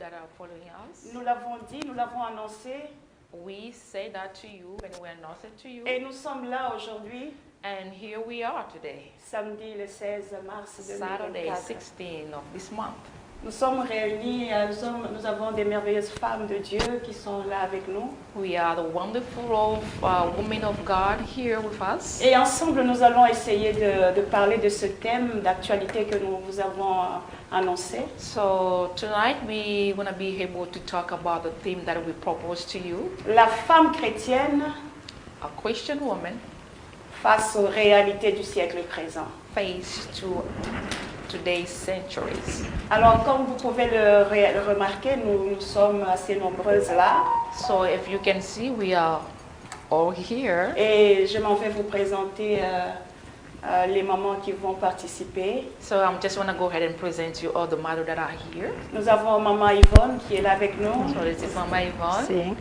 that are following us. Nous l'avons dit, nous l'avons annoncé. We say that to you and we announce it to you. Et nous sommes là aujourd'hui, And here we are today, samedi le 16 mars Saturday, 2024. 16th of this month. Nous sommes réunis, nous avons des merveilleuses femmes de Dieu qui sont là avec nous. We are the wonderful women of God here with us. Et ensemble, nous allons essayer de parler de ce thème d'actualité que nous vous avons annoncé. So tonight we want to be able to talk about the theme that we propose to you. La femme chrétienne A Christian woman face aux réalités du siècle présent. face to today's centuries. Alors, comme vous pouvez le remarquer, nous sommes assez nombreuses là. So if you can see, we are all here. Et je m'en vais vous présenter les mamans qui vont participer. So I'm just want to go ahead and present you all the mothers that are here. Nous avons Maman Yvonne qui est là avec nous. So this is Mama Yvonne.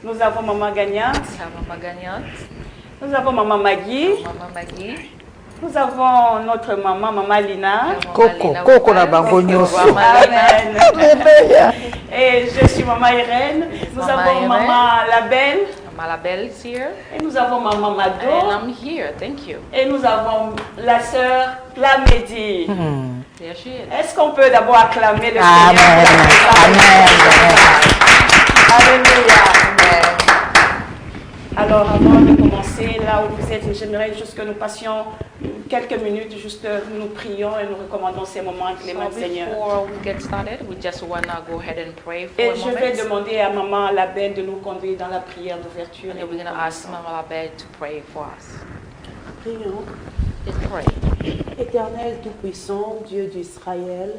Nous avons Maman Gagnante. We have Mama Gagnant, Nous avons Maman Maggie. Mama Maggie, Nous avons notre maman, Maman Lina. Coco na bango nyonso. Amen. Et je suis Maman Irène. Nous Maman avons Irène. Maman Labelle. Mama Labelle is here. Et nous avons Maman And Mado. I'm here, thank you. Et nous avons la sœur Clamédie. There she is. Est-ce qu'on peut d'abord acclamer le Amen. Seigneur? Alléluia. Alors, avant de commencer, là où vous êtes, j'aimerais juste que nous passions quelques minutes, juste nous prions et nous recommandons ces moments avec les mains So du Seigneur. before we get started, we just want to go ahead and pray for Et a je vais moment. demander à Maman Labelle de nous conduire dans la prière d'ouverture. And then we're going to ask Mama Labelle to pray for us. Prions. Let's pray. Éternel Tout-Puissant, Dieu d'Israël,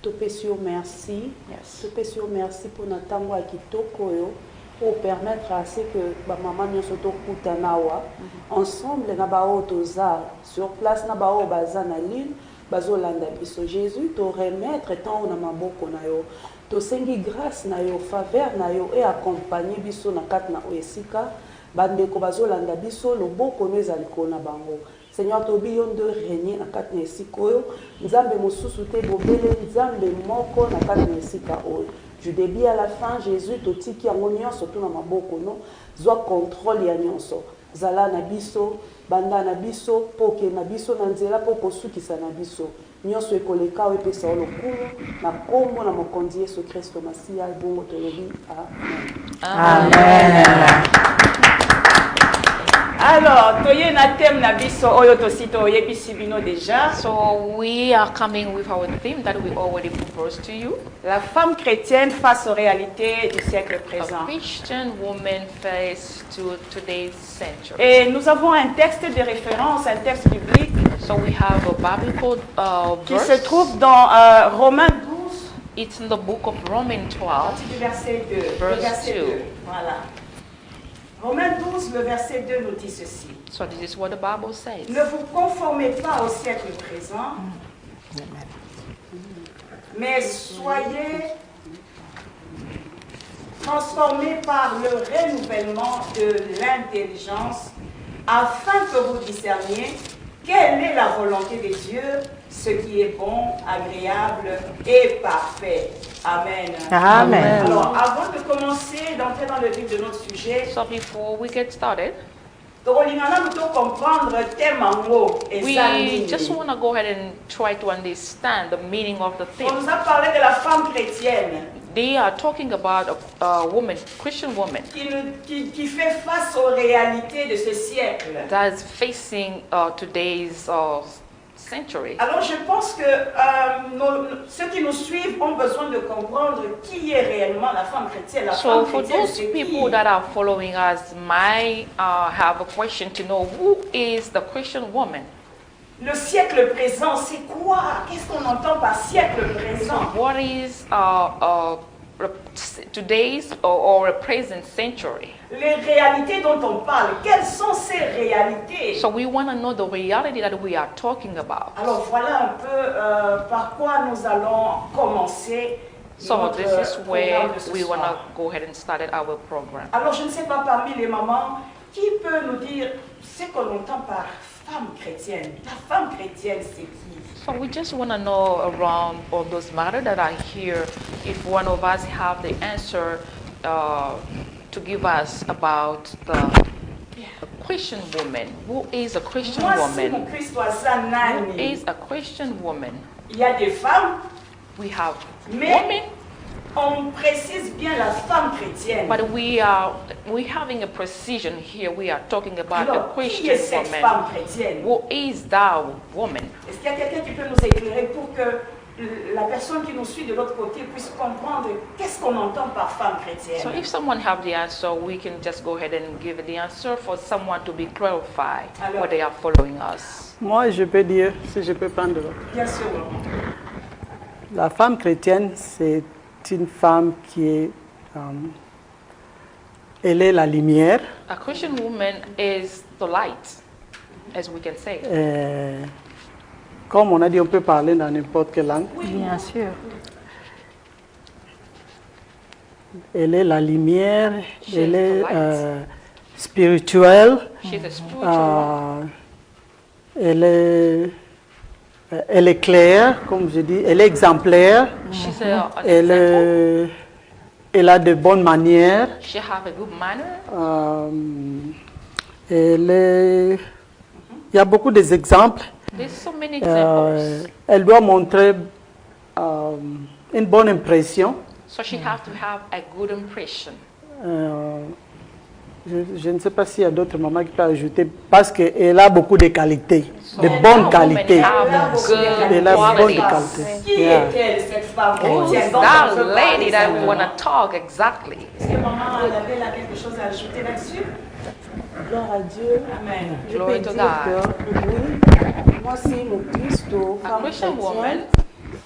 Tout-Puissant, merci. Yes. Tout-Puissant, merci pour notre temps à Kitoko, pour permettre à ce que ma maman nous soit kutanawa ensemble na bao toza sur place na bao baza na lille bazolanda biso Jésus to remettre tant na maboko na yo to sengi grâce na yo faveur na yo et accompagner biso na kat na esika bandeko bazolanda biso loboko no ezali kona bango. Seigneur, tobi yon de régner na kat na esika oyo nzambe mosusu te bobele nzambe moko na kat na esika oyo. Du début à la fin, Jésus totiki yango nyonso to na maboko no zwa contrôle ya nyonso. Zala na biso, banda na biso, poke na biso na nzela poko sukisa na biso. Nyonso ekoleka o epesa lokulu na kombo na mokonzi Yesu Kristo Masia bongo tolobi. Amen. Amen. Alors, toye na thème na biso oyo tosito oyebisi bino déjà. So we are coming with our theme that we already proposed to you. La femme chrétienne face aux réalités du siècle A présent. Christian woman face to today's century. Et nous avons un texte de référence, un texte biblique So we have a biblical qui se verse. trouve dans Romains 12, It's in the book of Romans 12. partie du verset 2. Le Verse verset 2. 2. Voilà. Romains 12, le verset 2 nous dit ceci. So this is what the Bible says. Ne vous conformez pas au siècle présent, mais soyez transformés par le renouvellement de l'intelligence afin que vous discerniez quelle est la volonté de Dieu, ce qui est bon, agréable et parfait. Amen. Amen. Alors, avant de commencer, d'entrer dans le vif de notre sujet, So before we get started, tokolingana plutôt comprendre thème yango we eza nini. just want to go ahead and try to understand the meaning of the On theme. nous a parlé de la femme chrétienne They are talking about a woman, Christian woman, qui fait face aux réalités de ce siècle. that is facing today's century. Alors je pense que ceux qui nous suivent ont besoin de comprendre qui est réellement la femme chrétienne. La So femme for chrétienne, those c'est people qui? that are following us might have a question to know who is the Christian woman. Le siècle présent, c'est quoi? Qu'est-ce qu'on entend par siècle présent? What is today's or a present century? Les réalités dont on parle, quelles sont ces réalités? So we want to know the reality that we are talking about. Alors voilà un peu par quoi nous allons commencer So notre this is where programme de ce we want to soir. go ahead and start our program. Alors je ne sais pas parmi les mamans, qui peut nous dire ce qu'on entend par femme chrétienne? La femme chrétienne, c'est qui? So we just want to know around all those matters that are here, if one of us have the answer to give us about the Christian woman. Who is a Christian Moi, si mon woman? Christ aza Who nani? is a Christian woman? Il y a des femmes, We have mais women, on précise bien la femme chrétienne. but we having a precision here. We are talking about a Alors, qui est Christian cette woman. femme chrétienne? Who is that woman? Est-ce qu'il y a quelqu'un qui peut nous éclairer pour que la personne qui nous suit de l'autre côté puisse comprendre qu'est-ce qu'on entend par femme So chrétienne? if someone have the answer, we can just go ahead and give the answer for someone to be clarified Alors. what they are following us. Moi, je peux dire, si je peux prendre. Bien sûr, Laurent. La femme chrétienne, c'est une femme qui est. Elle est la lumière. A Christian woman is the light, as we can say. Comme on a dit, on peut parler dans n'importe quelle langue. Bien sûr. Elle est la lumière, She's elle the est light. spirituelle, She's a spiritual woman. elle est claire, comme je dis, elle est exemplaire, She's an elle, example. elle a de bonnes manières, She have a good manner. il y a beaucoup d'exemples. There's so many examples. Elle doit montrer une bonne impression. So she have to have a good impression. Je ne sais pas s'il y a d'autres mamans qui peuvent ajouter, parce qu'elle a beaucoup de qualités, de So bonnes that woman qualités. have good Elle a bonnes qualities. qualités. Qui Yeah. est-elle, cette femme Who's chrétienne dont on that veut lady parler that we simplement? want to talk exactly? Est-ce que maman avait là quelque chose à ajouter là-dessus? Gloire à Dieu. Amen. Je Glory peux to dire God. que oui, moi si mon Christ, A femme Christian woman. chrétienne,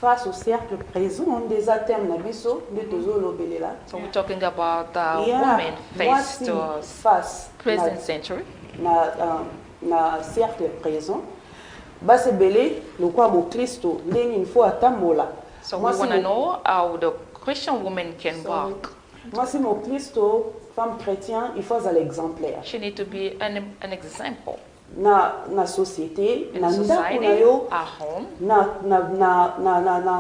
face au cercle présent, des thèmes na biso, de tozo lobelela. So we're talking about the Yeah, woman moi face si to face present century. na cercle présent, basi belé lokwa mo Kristo ndenge il faut atambola. So Moi we si want to mo- know how the Christian woman can Sorry. walk. Moi si mon Kristo femme chrétien, il faut être exemplaire. She need to be an example Na société, in na ndako society, na yo, at home, na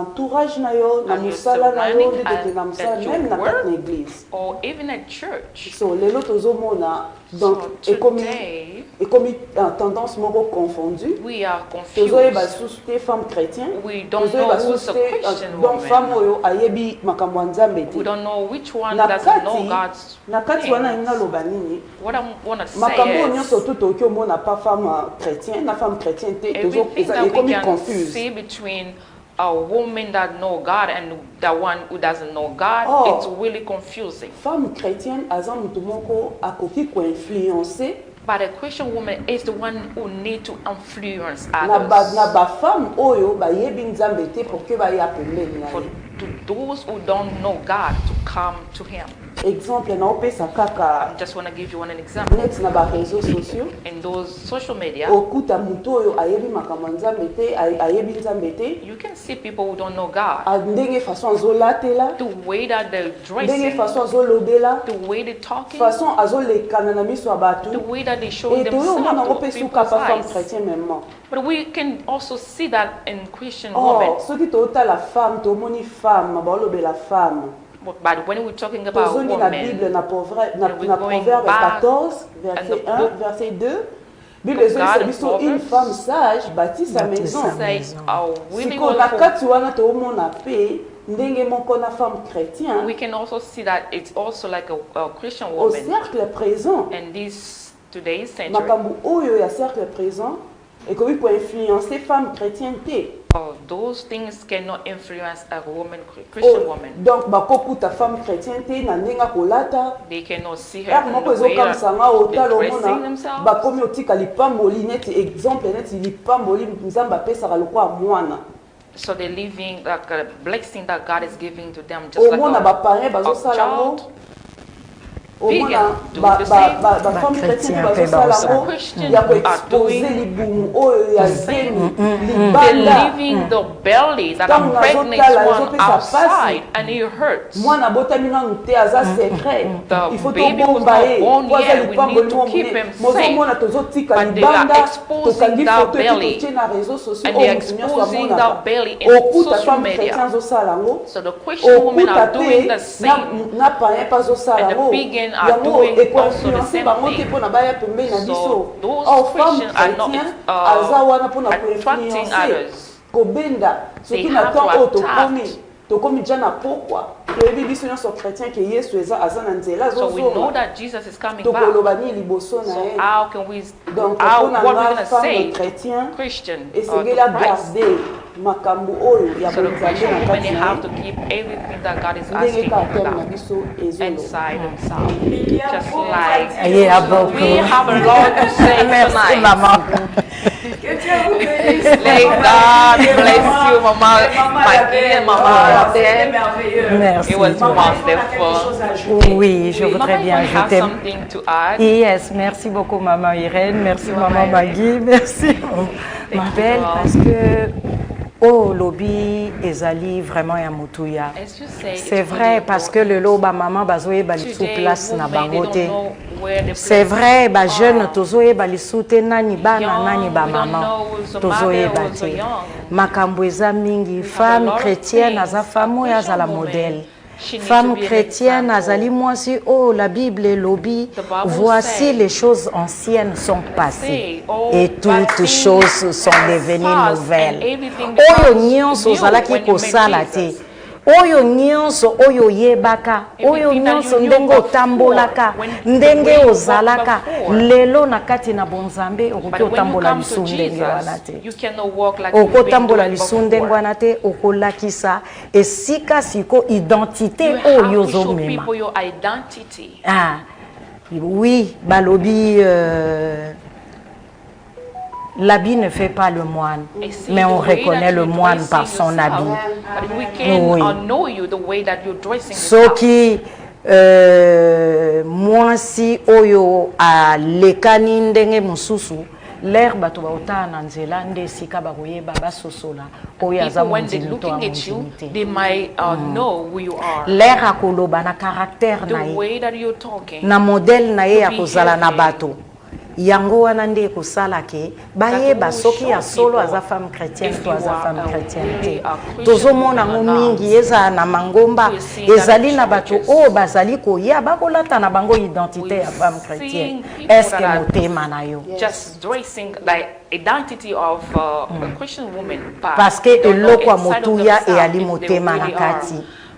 entourage na yo, na And your musala na yo, surrounding ndenge na and musala, at your même na work. kati na église. or even at church. So lelo tozomona donc So ekomi today, tendance moko confondue. we are Tozoyeba confused. susu te femme chrétien. We don't Tozoyeba know who's susu a te Christian donc femme woman. oyo ayebi makambo ya Nzambe te. We don't know which one Na doesn't know kati God's na kati wana things. ina loba nini? What I want to Makambo say nyonso is, tu toki omona pas femme chrétien, na femme chrétien te, tozo everything that we ekomi can confuse. see between a woman that know God and the one who doesn't know God, Oh. it's really confusing. Femme chrétienne aza mutu moko akoki koinfluencer But a Christian woman is the one who need to influence na others. ba femme oyo bayebi Nzambe te pour que baya pembeni na For ye. to those who don't know God to come to Him. Exemple na opesa kaka I just want to give you one example. net na ba réseaux sociaux. In those social media, Okuta mutu oyo ayebi makambo ya Nzambe te, ayebi Nzambe te, you can see people who don't know God. ndenge façon azolatela, The way that they're ndenge dressing, façon azolobela, the way they're talking, façon azolekana na miso ya the bato. way that they show Et toyo mona ngo themselves pe to suka people's pa femme eyes. chrétien même. But we can also see that in Christian Or, women. soki totala femme, tomoni femme, baolobela femme. But when we're talking about Tozongi na Bible women, na And we're na going Proverbe back 14, and verset the 1, book verset 2. Bible of God ezolisa and biso une Proverbs femme sage bâtit sa Bâtit maison. sa say, oh, really Siko na wonderful. kati wana tomona pe ndenge moko na femme chrétien We can also see that it's also like a Christian au woman. cercle présent. And this today's century, Makambo oyo ya cercle présent ekoki ko influencer femme chrétienne te. those things cannot influence a woman, Christian Oh, woman. donc bakokuta femme chrétienne te na ndenge kolata. They cannot see her Car in moko the way ezokamisa nga that otala they're dressing omona themselves. bakomi otika lipamboli neti exemple neti lipamboli Nzambe apesaka lokola mwana. So they're living like a blessing that God is giving to them, just like Omona baparrain a bazosala ngo child. Pagan do the same. bafami chrétien bazosala yango ya koexpose libumu oyo ya zemi libanda Leaving the belly that impregnates one outside and it hurts. mwana abotami nanu te aza secret il faut baby tobomba was ye not born po aza yet. We lipango need to limo keep mone him mozomona tozotika But they are libanda exposing tokangi that foto ete belly. totie na réseau sociaux And they are oyo moto nyonso exposing amonaka that belly in okuta social femme media. chrétien azosala yango So the Christian women okuta are doing te the same. na payen mpe azosala And the yango pagan are yango doing also the ekoinfluence same bango te thing. mpo na baya pembeni na biso So those or femme Christians are not chrétien aza wana mpo na attracting koinfluence others. kobenda soki They na have temps to oyo attack. tokomi ja na pokwa toyebi biso nyonso chrétien ke yesu aza na nzela So we know azozonga that Jesus is coming back. tokoloba nini liboso na So ye how can we, donc how, mpona what we're nga going to femme say, chrétien Christian esengeli to Christ? agarde makambo oyo ya So the bonzambe Christian na women kati they na have to ye keep everything that God is ndenge asking kaka of teme na them biso ezoloba inside themselves. Il y a Just beaucoup like à dire Yeah, aujourd'hui. beaucoup. we have a lot to say Merci, tonight. maman. Que Dieu vous bénisse. May God bless you, Mama Maggie and Mama C'était Roden. merveilleux. Merci. It was Maman, est-ce qu'on a quelque wonderful. chose à ajouter? Oui, je voudrais Mama, bien you have ajouter. something to add? Yes, merci beaucoup Maman Irène, merci You, Maman Maman Maggie, merci ma you, belle Mom. parce que oh lobi ezali vraiment ya mutuya. As you say, C'est it's vrai really parce que le important. loba maman bazoyeba lisu Today, place na women, they bango don't te. know where the C'est places vrai ba jeune are. tozoyeba lisu te nani bana Young, nani ba we don't maman know who's a tozoyeba mother, who's a te. young. Makambo eza mingi have a femme lot of chrétienne things. aza femme oyo A azala Christian woman, modèle. she needs Femme to be an chrétienne example. azali mwasi oh la Bible elobi The Bible voici says, les choses anciennes sont passées say, all et bad toutes things choses sont devenues past nouvelles. and everything Oyo becomes nyonso new ozalaki when you met kosala te. Jesus. Oyo nyonso oyo oyebaka oyo Everything that nyonso you knew ndenge before, otambolaka when- ndenge the way you ozalaka walked before. lelo na kati na bonzambe okoki But when you otambola come to lisu ndenge wana Jesus, te. you cannot walk like you've been okotambola doing lisu ndenge before. wana te okolakisa esika siko identité You have oyo to show ozomema. people your identity. Ah, oui, balobi, l'habit ne fait pas le moine, And see mais the on way reconnaît that le you're moine dressing par son yourself. habit. But we can Oui. know you the way that you're dressing yourself. Soki mwasi oyo alekani ndenge mosusu l'air bato baotala na nzela nde esika bakoyeba basosola oyo aza People, when they're mondimi to looking at you, amondimi te. they might know who you are. L'air akoloba na caractère na The ye way that you're talking. na modèle na ye ya To kozala na behave. bato yango wana nde ekosala ke bayeba That will soki ya show solo people aza femme chrétienne if to you aza are femme a chrétienne really te a Christian tozomona yango woman or not. mingi ezala na mangomba We see that ezali in na bato churches. oyo bazali koya bakolata na bango identité ya femme seeing chrétienne people eske that are- motema na yo Just dressing the identity of a Christian woman. but parce que don't know eloko ya inside of motuya themselves eyali if they motema na really are. kati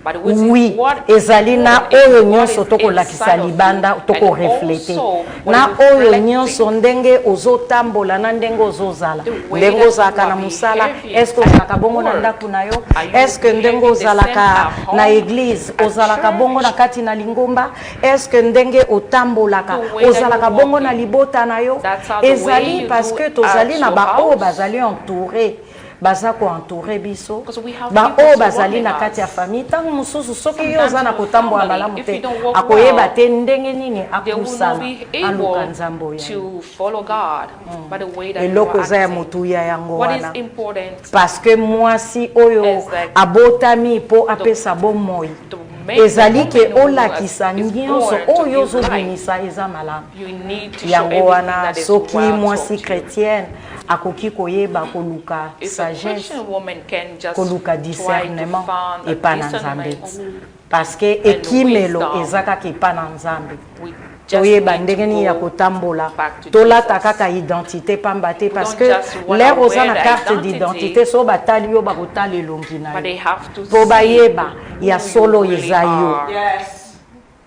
But with oui what ezali na is oyo what nyonso is tokolakisa inside of libanda you, and tokoreflete also what na is oyo reflecting. nyonso ndenge ozotambola na ndenge ozozala The way ndenge that ozalaka you na are mosala behaving eske at ozalaka bongo na work. ndako na yo Are you eske ndenge behaving the same ozalaka at na home, eglize at ozalaka church? bongo na kati na lingomba eske ndenge otambolaka The way that ozalaka you bongo na walking. libota na yo That's how the way ezali you parce do que at tozali na your baoyo house. bazali entouré baza koentoure biso Because we have baoyo people bazali na surrounding kati ya us. famille ntango mosusu soki yo Sometimes oza na your kotambola family, malamu if te you don't walk akoyeba well, te ndenge nini They will akusala not be aluka able nzambo ya to follow God by the way that you eloko are eza ya acting. motuya yango What is wana important parce que mwasi oyo Exactly. abotami mpo apesa bomoi to make ezali the ke woman who olakisa is nyonso born to oyo give life. ozobimisa eza malamu You need to show yango everything wana that is soki well mwasi taught you. chrétienne akoki koyeba koluka If a sagesse Christian woman can just koluka try to discernement find a epa na nzambe discernment parce que ekimelo wisdom. eza kaka epa na nzambe we just toyeba need ndenge to nini ya go kotambola back to tolata Jesus. kaka identité pamba te parce don't que just wanna lere oza wear na the carte identity, d'identité so batali yo bakotala elongi na but they yo have to mpo see bayeba ya who solo you really eza yo are. Yes.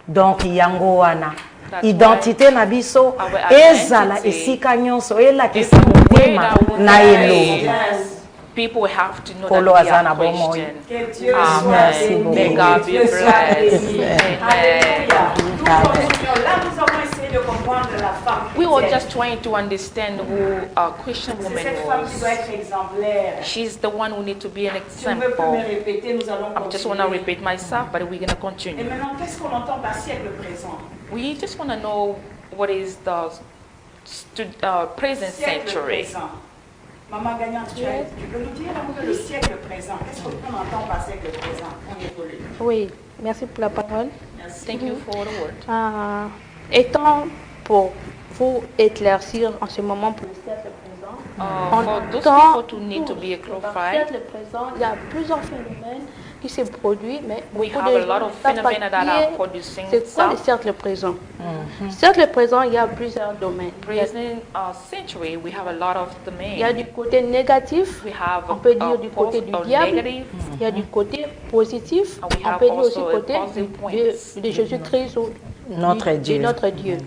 donc yango wana That's identité na biso our ezala identity, esika nyonso elakisa everywhere motema that we na go, elongi Yes. people have to know Kolo that we azana are bomoi. Christian. Que Dieu Amen. soit Merci béni. beaucoup. May God be Que Dieu soit blessed. béni. Amen. Alléluia. Nous continuons. Là, nous avons essayé de comprendre la femme We were chrétienne. just trying to understand who a Christian C'est woman cette femme qui doit was. être exemplaire. She's the one who needs to be an Si on ne veut plus me example. répéter, nous allons I just want to continuer. repeat myself, but we're going to Et continue. maintenant, qu'est-ce qu'on entend par siècle présent? We just want to know what is the present Siècle century. présent. Maman gagnante, tu peux nous dire un peu le siècle présent. Qu'est-ce qu'on entend par siècle présent? On évolue. Oui, merci pour la parole. Merci. Thank you for the word. Étant pour vous éclaircir en ce moment pour le siècle présent, For those temps, people to need to be dans le clarified, siècle présent, il y a plusieurs phénomènes qui se produisent, mais we beaucoup have de a gens lot ne of savent pas phenomena that qui are est- producing c'est quoi le stuff. cercle présent. Cercle présent, il y a plusieurs domaines. Present century, we have a lot of Il y a domains. du côté négatif, We have on peut dire du côté du diable. negative. Il y a du côté positif, And we on have peut dire aussi also a côté positive de Jésus-Christ ou Notre de Dieu. notre Dieu.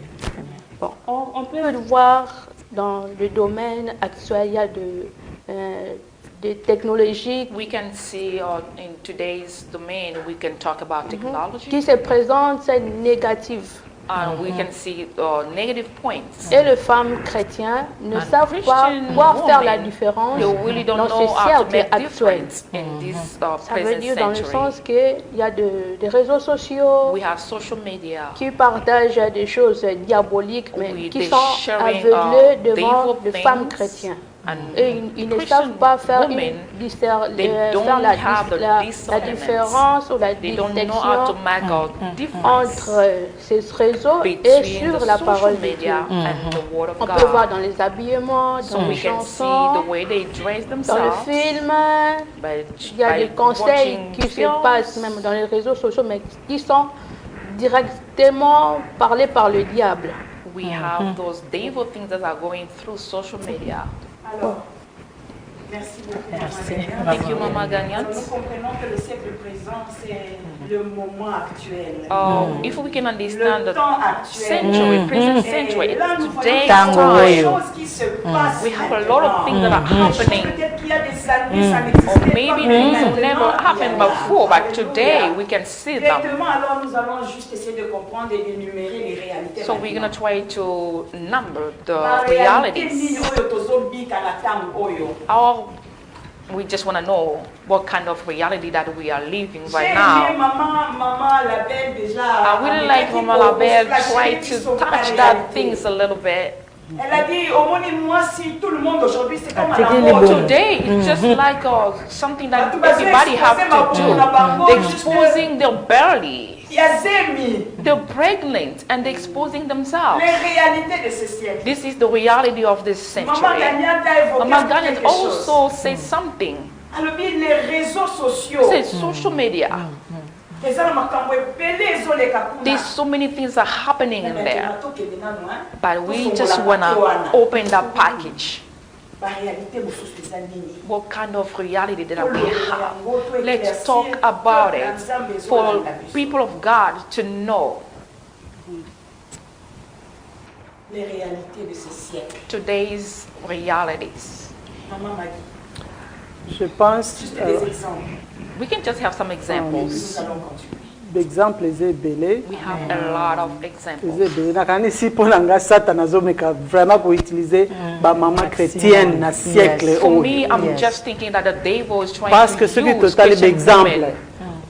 Bon, on peut le voir dans le domaine actuel, il y a de technologies We can see in today's domain, we can talk about technology, qui se présentent, c'est négatif. and we can see negative points. Et les femmes chrétiennes ne And savent pas Christian quoi faire la women, différence They really don't dans know ce how to cercle make actuel. difference in this Ça veut present dire dans le century. sens qu'il y a des réseaux sociaux We have social media. qui partagent des choses diaboliques, mais Oui, qui they're sont sharing, aveuglés devant evil les femmes things. chrétiennes. And Et ils ne Christian savent pas faire, women, they faire don't have the la discernment. différence ou la They don't know how to distinction make a difference entre ces réseaux et between sur the la social parole de Dieu. media and the word of On peut voir God. dans les habillements, So dans we les can see chansons, the way they dress dans le themselves film. by, Il y a des conseils watching qui se films. passent même dans les réseaux sociaux, mais qui sont directement parlés par le diable. We have those devil things that are going through social media. Alors, merci beaucoup, Merci. Maman Gagnante. Thank you, Mama Alors, Gagnante. nous comprenons que le siècle présent, c'est le moment actuel. If we can understand Le the temps actuel. century, present Et century, là, nous it's voyons today's Tango time. Oyo. choses qui se passent. We have a lot of things that are happening. Peut-être qu'il y a des années, ça n'existait Or pas. maybe mais things maintenant, never happened il y a. before, but today Alléluia. we can see them. Directement, alors, nous allons juste essayer de comprendre et d'énumérer les réalités. So we're going to try to number the La réalité realities. nini oyo tozobika na ntango oyo. We just want to know what kind of reality that we are living J'ai right aimé now. maman Labelle déjà. I really like Mama Labelle try to touch that things a little bit. Elle a dit, au moins moi, si tout le monde aujourd'hui, c'est comme à la Attirer les mode. bons. Today, it's just like something that everybody have to do. They're exposing their belly. Il y a Zemi, They're pregnant and they're exposing themselves. les réalités de ce siècle. This is the reality of this Maman century. Gagnante a évoqué Mama Gagnante quelque chose. also says something. Alors, les réseaux sociaux. Says social media. There's so many things are happening in there. But we just want to open that package. What kind of reality that we have? Let's talk about it for people of God to know Les réalités de ce siècle. today's realities. Maman m'a dit, Je pense juste des exemples. We can just have some Nous examples. allons continuer. d'exemple eza ebele We have a lot of eza examples. ebele nakanisi mpo na nga satana azomeka vraiment koutilize bamama chrétienne na siècle For oyo me, I'm Yes. just thinking that the devil is trying parce que to soki use totali Christian baexemple women.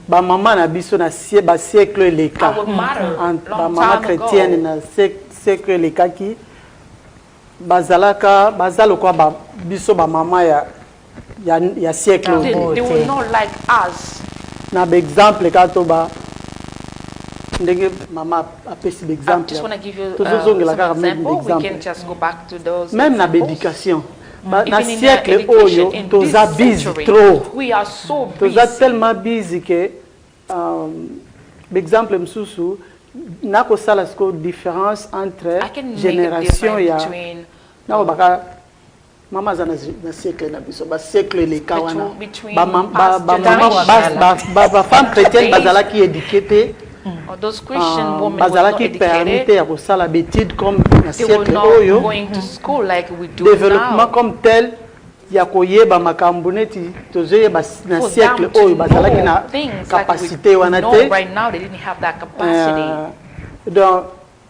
bamama na biso na basiècle eleka Our mother, long bamama time chrétienne ago, na siècle elekaki baza lokwa biso bamama ya siècle they, oyo they will not like us. na baexemple kaka to ndenge mama apesi I baexemple just want to give you tozozongela kaka some même example. We d'exemple can just go back to those même na examples. baéducation na Even in siècle education, oyo in toza this busy century, trop we are so toza busy. tellement busy ke baexemple mosusu nakosala siko différence entre I can make a génération difference ya between nakobaka mama aza na siècle na biso basiècle eleka wana between bafemme past chrétienne days. bazalaki éduqué te or those Christian women were not bazalaki permis te educated. ya kosala bétude comme na They were siècle not oyo going to school like we do développement now. comme tel ya koyeba makambo neti tozoyeba na For siècle them to oyo bazalaki know na things capacité like we wana know te right now, they didn't have that capacity. donc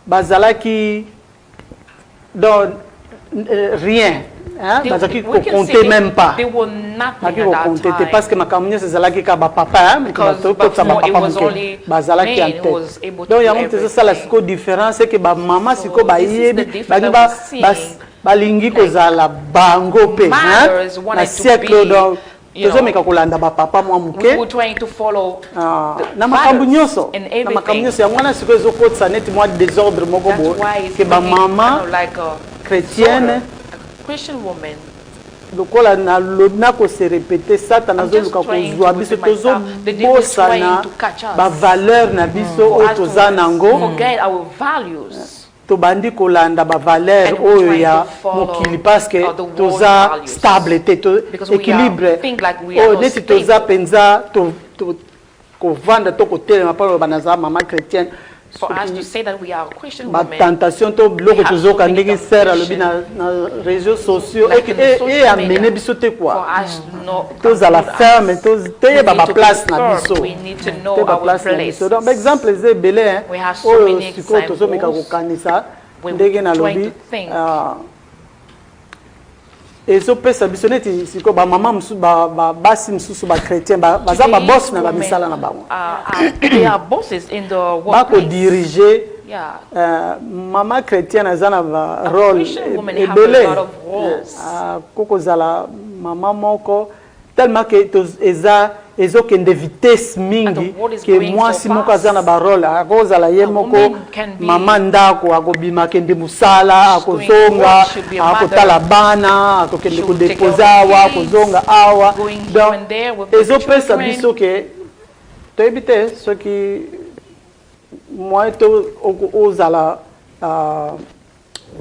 bazalaki donc rien They- bazaki we can compter say même pas. They were nothing Baki at that compter te time. parce que makambo nyonso ezalaki ka bapapa Because kotisa before it bapapa was moke only bazalaki men en who was tête. able to Donc do yango tozosala everything. siko différence eke bamama siko this is the bayebi difference baki that we're seeing. balingi kozala bango mpe Mothers wanted na to siècle be, donc you know, tozomeka kolanda bapapa mwa We moke were trying to follow the na makambo fathers nyonso in na makambo everything. nyonso yango wana sikoyo ezokotisa neti mwa désordre moko That's boye why it's ke bamama kind of like a chrétienne a Christian woman. lokola nalobi nakose repete satana I'm just azoluka trying kozwa to biso repeat myself. The devil is trying tozobosana to catch us. bavaleur na biso For oyo us to toza nango forget our values. tobandi kolanda bavaleur And we're oyo trying ya to follow, mokili parceke the world toza values. stable te Because we équilibre think like we are oyo not neti toza stable. mpenza kovanda to kotelema mpo loba naza mama chrétienne For us to say that we are Christian women, batentation to biloko we have tozoka so many ndenge ser alobi temptations. na réseaux sociaux like in social eyamene media, biso te for kua us to know tozala about ferme us. toyeba We need to be baplace na firm. biso We need to know toyeba our place na place. biso donc baexemple eza ebele We have so oyo many sikoyo tozomeka examples. kokanisa We're ndenge trying nalobi to think. ezopesa biso neti sikoyo bamama mosusu basi mosusu bachrétien baza Today's babosi na women bamisala na bango they are bosses in the workplace. bakodirige Yeah. mama chrétienne aza na barole Christian women have ebele a lot of roles. kokozala mama moko tellement ke ezokende vitesse mingi And the world is ke going mwasi so moko fast. aza na barole akozala ye A moko woman can be- mama ndako akobima akende mosala She's going akozonga to work, she'll be a akotala mother. bana akokende She will take kodepose care of the awa kids, akozonga awa going here donc and there with the ezopesa children. biso ke toyebi te soki moi to ozala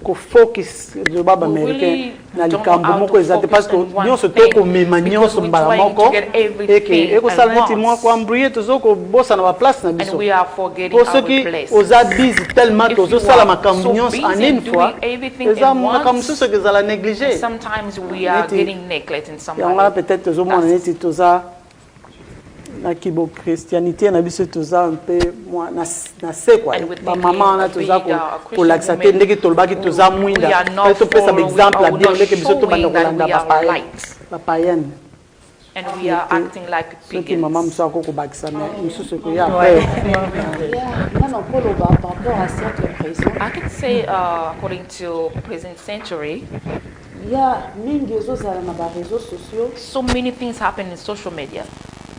kofocus loba baaméricain na likambo moko eza te parce que nyonso tokomema nyonso mbala moko eke ekosala neti mwa koambrouye tozokobosana baplace na biso And we are forgetting po our soki place. oza busy tellement If you tozosala are makambo so nyonso en busy une doing fois everything eza at makambo once, mosusu eke ezala néglige Sometimes we are Neti- getting neglected in some yango wana way. peut-être tozomona neti toza na kibo christianité na biso toza mpe na se kwa And we think bamama wana we toza are Christian kolakisa te women. ndenge tolobaki toza mwinda We are not mpe topesa following, baexemple ya or bien not ndenge biso tobanda showing that kolanda we are right. bapayenne And we are acting like soki mama pagans. mosusu akokobakisa me mosusu ekoya Nana koloba par rapport à siècle présent, I can say, according to present century, ya mingi ezozala na bareseaux sociaux, so many things happen in social media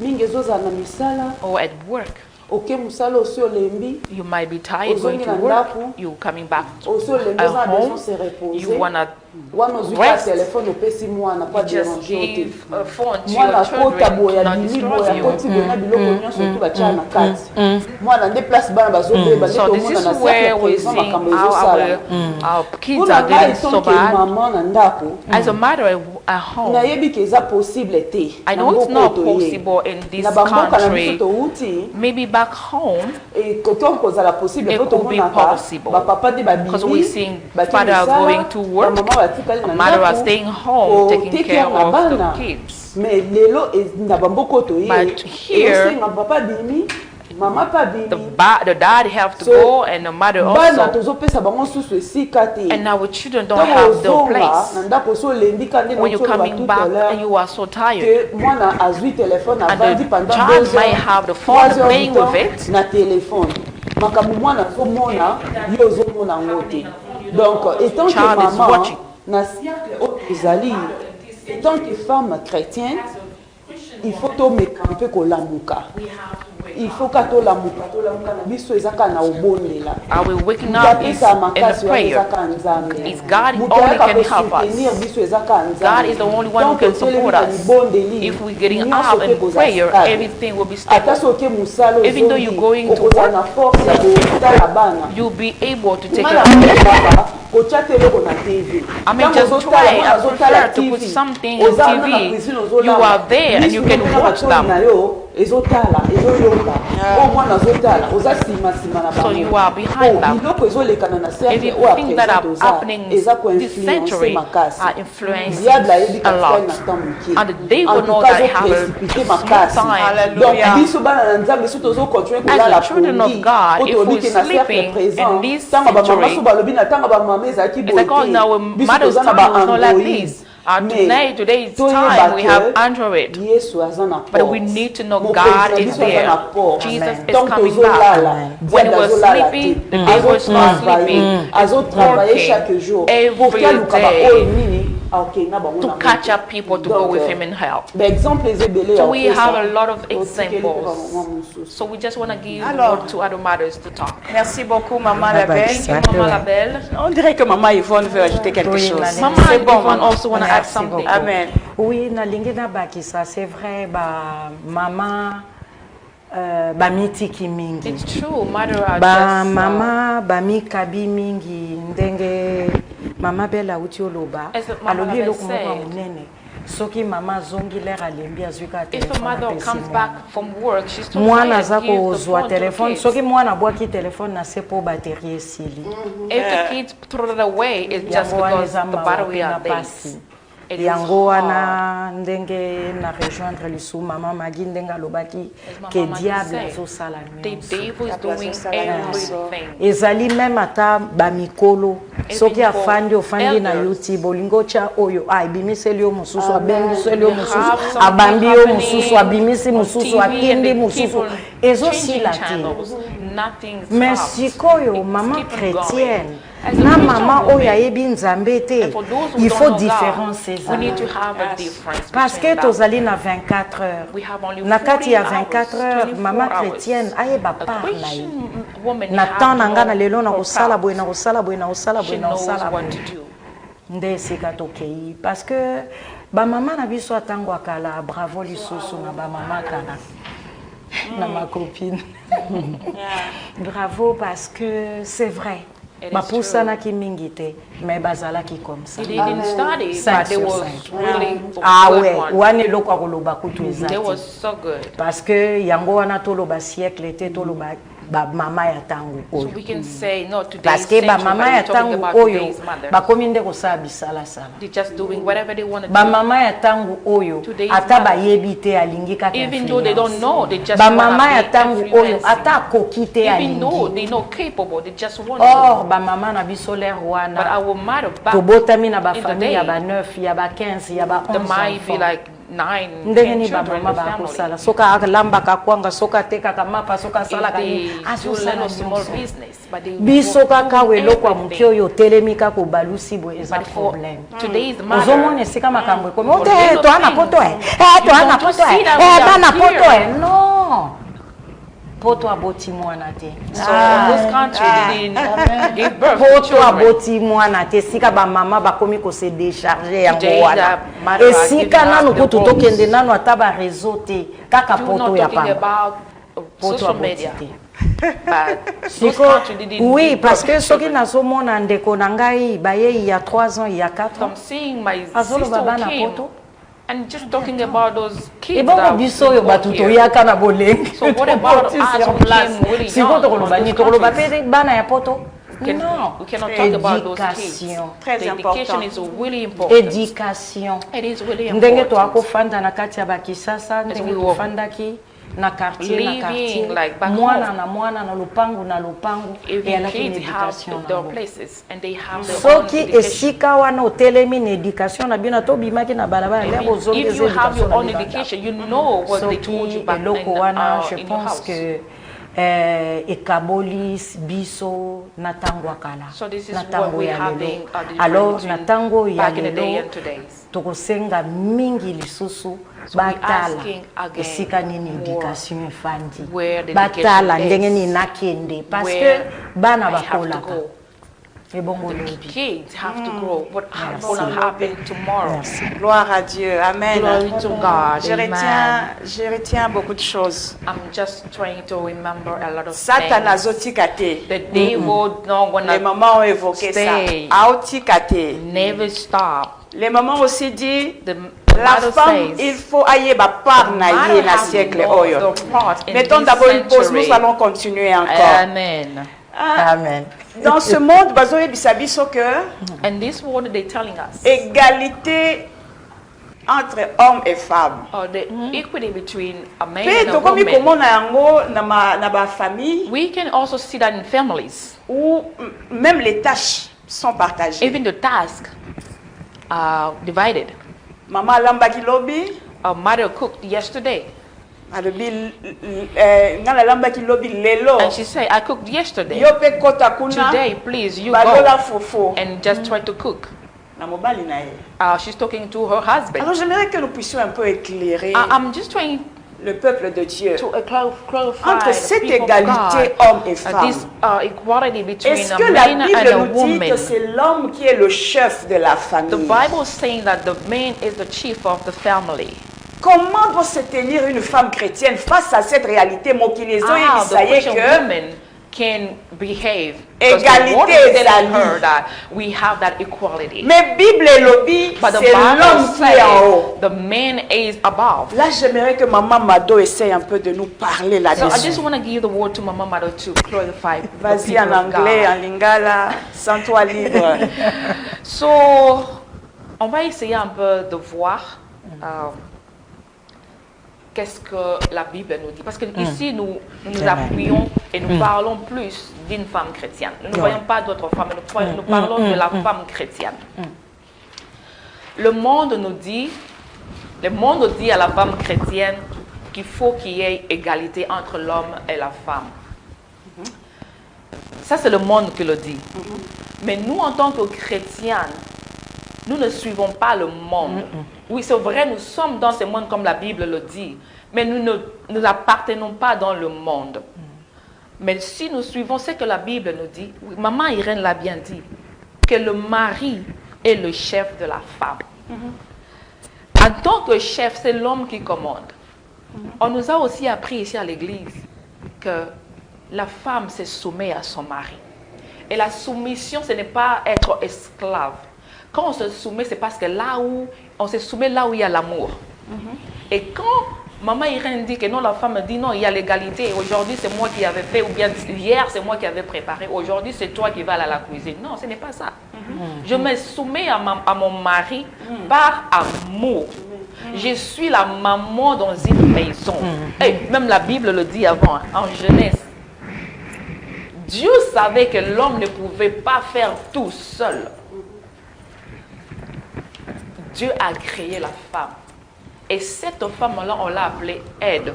mingi ezozala na misala, or at work. oke mosala osi olembi, You might be tired going Ozongi to na work. ndaku. You coming back osi olembi at oza na besoin home. se reposer. You wanna wana ozwi ka rest. telefone opesi mwana po just adérange yo te. give a phone to mwana your akota children boye to not abimi boye disturb you. akoti boye na biloko nyonso tu batya na kati mwana nde place bana bazobeba nde So this tomona is na where cercle we présent see makambo how ezosala our kids mpona are ngai getting so tonke bad. mama na ndako As a mother at home, nayebi ke eza possible te I na know it's mboka not oyo toye. possible in this na bamboka na biso country. touti Maybe back home, ekoki kozala possible It po could be tomonaka possible. bapapa nde Because we see batie father misala, going to work, bamama batikali na mother are ndako, staying home, taking take care na of bana. the kids. mais lelo na bamboka oyo toye But here, ezosenga papa bimi mama pa bimi The dad have to So, go and the mother bana also. tozopesa bango susu esika te And our children don't ntango have the ozonga place. na ndako so olendi ka nde When you're naosoloba coming tout back à l'heure and you are so tired. que mwana azwi telefone And avandi the pendant child 2 might heures have the 3 phone heures playing du temps with it. na telefone makambo mwana azomona yo ozomona yango te donc étant que Child is maman watching. na cercle oyo ezali étant que femme chrétienne il faut tomeka mpe kolamuka il faut ka tolamuka na biso eza kaka na obondela Are we waking moto up is apesa in the makasi wana eza prayer? kaka nzambe It's God moto only ayaka can help kosoutenir us. biso eza kaka God is the only one who can support us. If we're getting up in prayer, everything will be ata stable. soki mosala Even though you're going to okozala na force ya kotala bana You'll be able to take mala care of it. kaka kotya te eloko na tv I mean, just try. I prefer to put something on TV. You are there and you can watch them. ezotala ezoyoka o mwana azotala oza sima na So you are behind them. biloko ezolekana na cercle Every oyo things that are apresente happening eza this koinfluence century makasi are influencing diable ayebi a katikali lot. na temps moke And they will en know tout cas that they have a azoprécipite small makasi time. donc biso bana na nzambe so tozocontinue As kolala the children of pongi God, po if tolobi we're ke na cercle sleeping présent in this ntango bamama century, so balobi na ntango bamama ezalaki it's like, oh, now biso mother's toza na time was not like baandroid this. Today's toyeba time we have ke Android. yesu aza na But we need to know Mokonzi God na is biso aza there. na porte. Jesus is Tant coming tozolala, back. When he was diable sleeping, the azolala te. devil was not sleeping. Azotravailler Working chaque jour every pour qu'aluka day baoyo nini akokenda bango to na catch moto. up people to go Donc, with him in hell. baexemple eza ebele So ya we kopesa. have a lot of Totikeli mpe examples. bamama mosusu. So we just want to give Alors, word to other mothers to talk. Merci beaucoup, Maman Bye bye. Labelle. Thank you, Mama Labelle. On dirait que Maman Yvonne veut ajouter quelque Oui, chose. Madame. Mama C'est bon, Yvonne Maman. also want to add Merci something. beaucoup. Amen. Oui, nalingi nabakisa, c'est vrai, maman bamitiki mingi. It's true, mother are Mama bamikabi mingi ndenge mama Bella uti oloba As Mama alobi Labelle eloko moko ya said, monene soki mama zongi lere alembi azwika if a telefone mother apesi comes mwana. back from work, she's too Mwana tired, aza give the kozwa phone to the telefone kids. soki mwana abwaki telefone na se po batterie esili If the kids throw it away, it's just yango wana because eza the mawa battery mpe na are dead. pasi It is yango hard. wana ndenge na rejoindre lisu mama magi ndenge alobaki As Mama ke Maggie diable said, azosala the nyonso devil is La place doing au salaire. everything. ezali meme ata bamikolo soki Even for afandi ofandi na elders. youtube olingi otya oyo ebimiseli yo mosusu abengiseli yo You mosusu have something abambi yo happening mosusu abimisi on mosusu TV and akindi they mosusu keep on ezosila changing te channels. Nothing mais stops. sikoyo It's mama keep on chrétienne going. As a na Christian mama woman, oyo ayebi nzambe te and for those who il don't faut know différence God, we need to have a Yes. difference parce que between them. tozali na 24 heures We have only na kati ya 40 24 hours, heures 24 mama hours. chrétienne ayeba A part na ye Christian woman na have temps na nga no na lelo na her kosala path. boye na kosala boye na kosala She boye na knows kosala what boye to do. nde esika tokei parce que bamama na biso atango akala bravo lisusu na bamama kala na ma copine bravo parce que c'est vrai It is bapusanaki mingi te mais bazalaki comme ça They didn't study, Cinq but they sur was cinq. really ah good ouais one. wana eloko akoloba kutu eza They te was so good. parce que yango wana toloba siècle te toloba bamama ya ntango So oyo we can say no today's parce que century, bamama but ya we're talking ntango about oyo today's mothers. bakomi nde kosala bisalasala They're just doing whatever they want to do. bamama ya ntango oyo Today's ata mother. bayebi te alingi kaka Even though they don't influence. know, they just bamama ya want to ntango be oyo influencing. ata akoki te Even though alingi they're not capable, they just want or to. bamama na biso lere But wana our mother back tobotami na in the bafamille ya day, ba9 ya ba15 ya there might be ba11 like 9, ndenge 10 ni children in bamama the family. bakosala soki alambaka kwanga soki atekaka mapa soki If asalaka they nini do azosala little small nyonso business, but they biso won't kaka do we eloko ya moke everything. oyo otelemi kaka obalusi boye eza But for problème today's ozomona mother, esika makambo ekomi For ote little toa na things. poto You toa na don't poto see that we are bana poto here. non poto aboti mwana te so those countries didn't give birth to poto children. aboti mwana te esika bamama bakomi kose décharge yango Today, wana the mother are esika giving nanu up the kutu homes. tokende nanu ata bareseau te kaka You're poto not ya talking pamba about poto social aboti media, te but those siko countries didn't oui give parce birth que to soki children. nazomona ndeko na ngai bayei il y a 3 ans il y a 4 So ans I'm seeing my azoloba sister bana who came poto and just talking about those kids ebongo that biso oyo we bato got here. toyaka na bolenge So what about Toboti us sur who place. came really siko young tokoloba from nini those tokoloba countries? mpe bana ya poto We cannot talk about those kids. éducation Très The important. education is really important. éducation It is really ndenge important. toakofanda na kati ya bakisasa ndenge we were tofandaki na quartier na living quartier like back mwana home. na mwana na lopangu na lopangu Every eyalaki na kids have éducation their nango places and they have their own soki education. esika wana otelemi na éducation na bino tobimaki na balabala lere If you ozongeza have your own éducation education, you know what they told you soki back eloko wana je in your pense house. que ekaboli biso na ntango ya kala So this is na what ntango we ya having lelo a difference alors na between ntango ya back in the day lelo and today's. tokosenga mingi lisusu So we batala asking again esika nini more éducation efandi where the batala education ndenge is, nini nakende parce que where bana I have to bakolaka go. ebongo The lobi kids have to grow. What Merci. going to happen tomorrow? merci Gloire à Dieu. Amen. Glory to God. Je retiens beaucoup de choses. I'm just trying to remember a lot of Satan things. azotika te. The devil not Les gonna mamans ont évoqué Stay. ça. Aotika te. never stop. Les mamans aussi dit The La mother femme, il says, faut aller par the na mother na has siècle no oyo. the part in Mettons this d'abord une pause, century. nous allons continuer encore. Amen. Amen. Dans ce monde, bazoye bisabiso que And this word they're telling us, égalité entre hommes et femmes. the equity between a man Pe and a tokomi woman. komona yango na ba famille We can also see that in families. où même les tâches sont partagées. Even the tasks are divided. Maman alambaki lobi, A mother cooked yesterday, alobi ngala alambaki lobi lelo. and she said, I cooked yesterday. Yo pe kota kuna Today, please, you balola go fofo and just try to cook. na mobali na ye. She's talking to her husband. Alors j'aimerais que nous puissions un peu éclairer I'm just trying le peuple de Dieu to clarify entre the cette people of égalité God, hommes et femmes. this equality between Est-ce a que la man and Bible a nous dit woman. que c'est l'homme qui est le chef de la The famille? Bible is saying that the man is the chief of the family. Comment doit se tenir une femme chrétienne face à cette réalité? Mokilizo How the il Christian que woman can behave. Because the Égalité word is telling ezali. her that we have that equality. mais Bible et lobby, But the c'est l'homme Bible qui est en haut. says the man is above. Là, j'aimerais que Maman Mado essaye un peu de nous parler So I just là-dessus. want to give the word to Mama Mother to clarify the Vas-y people en of anglais, en God. lingala, sens-toi libre. So, on va essayer un peu de voir qu'est-ce que la Bible nous dit. Parce que ici, nous appuyons et nous parlons plus d'une femme chrétienne. Nous ne voyons pas d'autres femmes, nous parlons de la femme chrétienne. Le monde nous dit à la femme chrétienne qu'il faut qu'il y ait égalité entre l'homme et la femme. Ça, c'est le monde qui le dit. Mais nous, en tant que chrétiens, nous ne suivons pas le monde. Oui, c'est vrai, nous sommes dans ce monde comme la Bible le dit, mais nous n'appartenons pas dans le monde. Mais si nous suivons ce que la Bible nous dit, oui, Maman Irène l'a bien dit, que le mari est le chef de la femme. En tant que chef, c'est l'homme qui commande. On nous a aussi appris ici à l'église que la femme se soumet à son mari. Et la soumission, ce n'est pas être esclave. Quand on se soumet, c'est parce que on se soumet là où il y a l'amour. Et quand Maman Irène dit que non, la femme dit non, il y a l'égalité. Aujourd'hui, c'est moi qui avais fait, ou bien hier, c'est moi qui avais préparé. Aujourd'hui, c'est toi qui vas aller à la cuisine. Non, ce n'est pas ça. Je me soumets à mon mari par amour. Je suis la maman dans une maison. Et même la Bible le dit avant, en Genèse. Dieu savait que l'homme ne pouvait pas faire tout seul. Dieu a créé la femme. Et cette femme-là, on l'a appelée aide.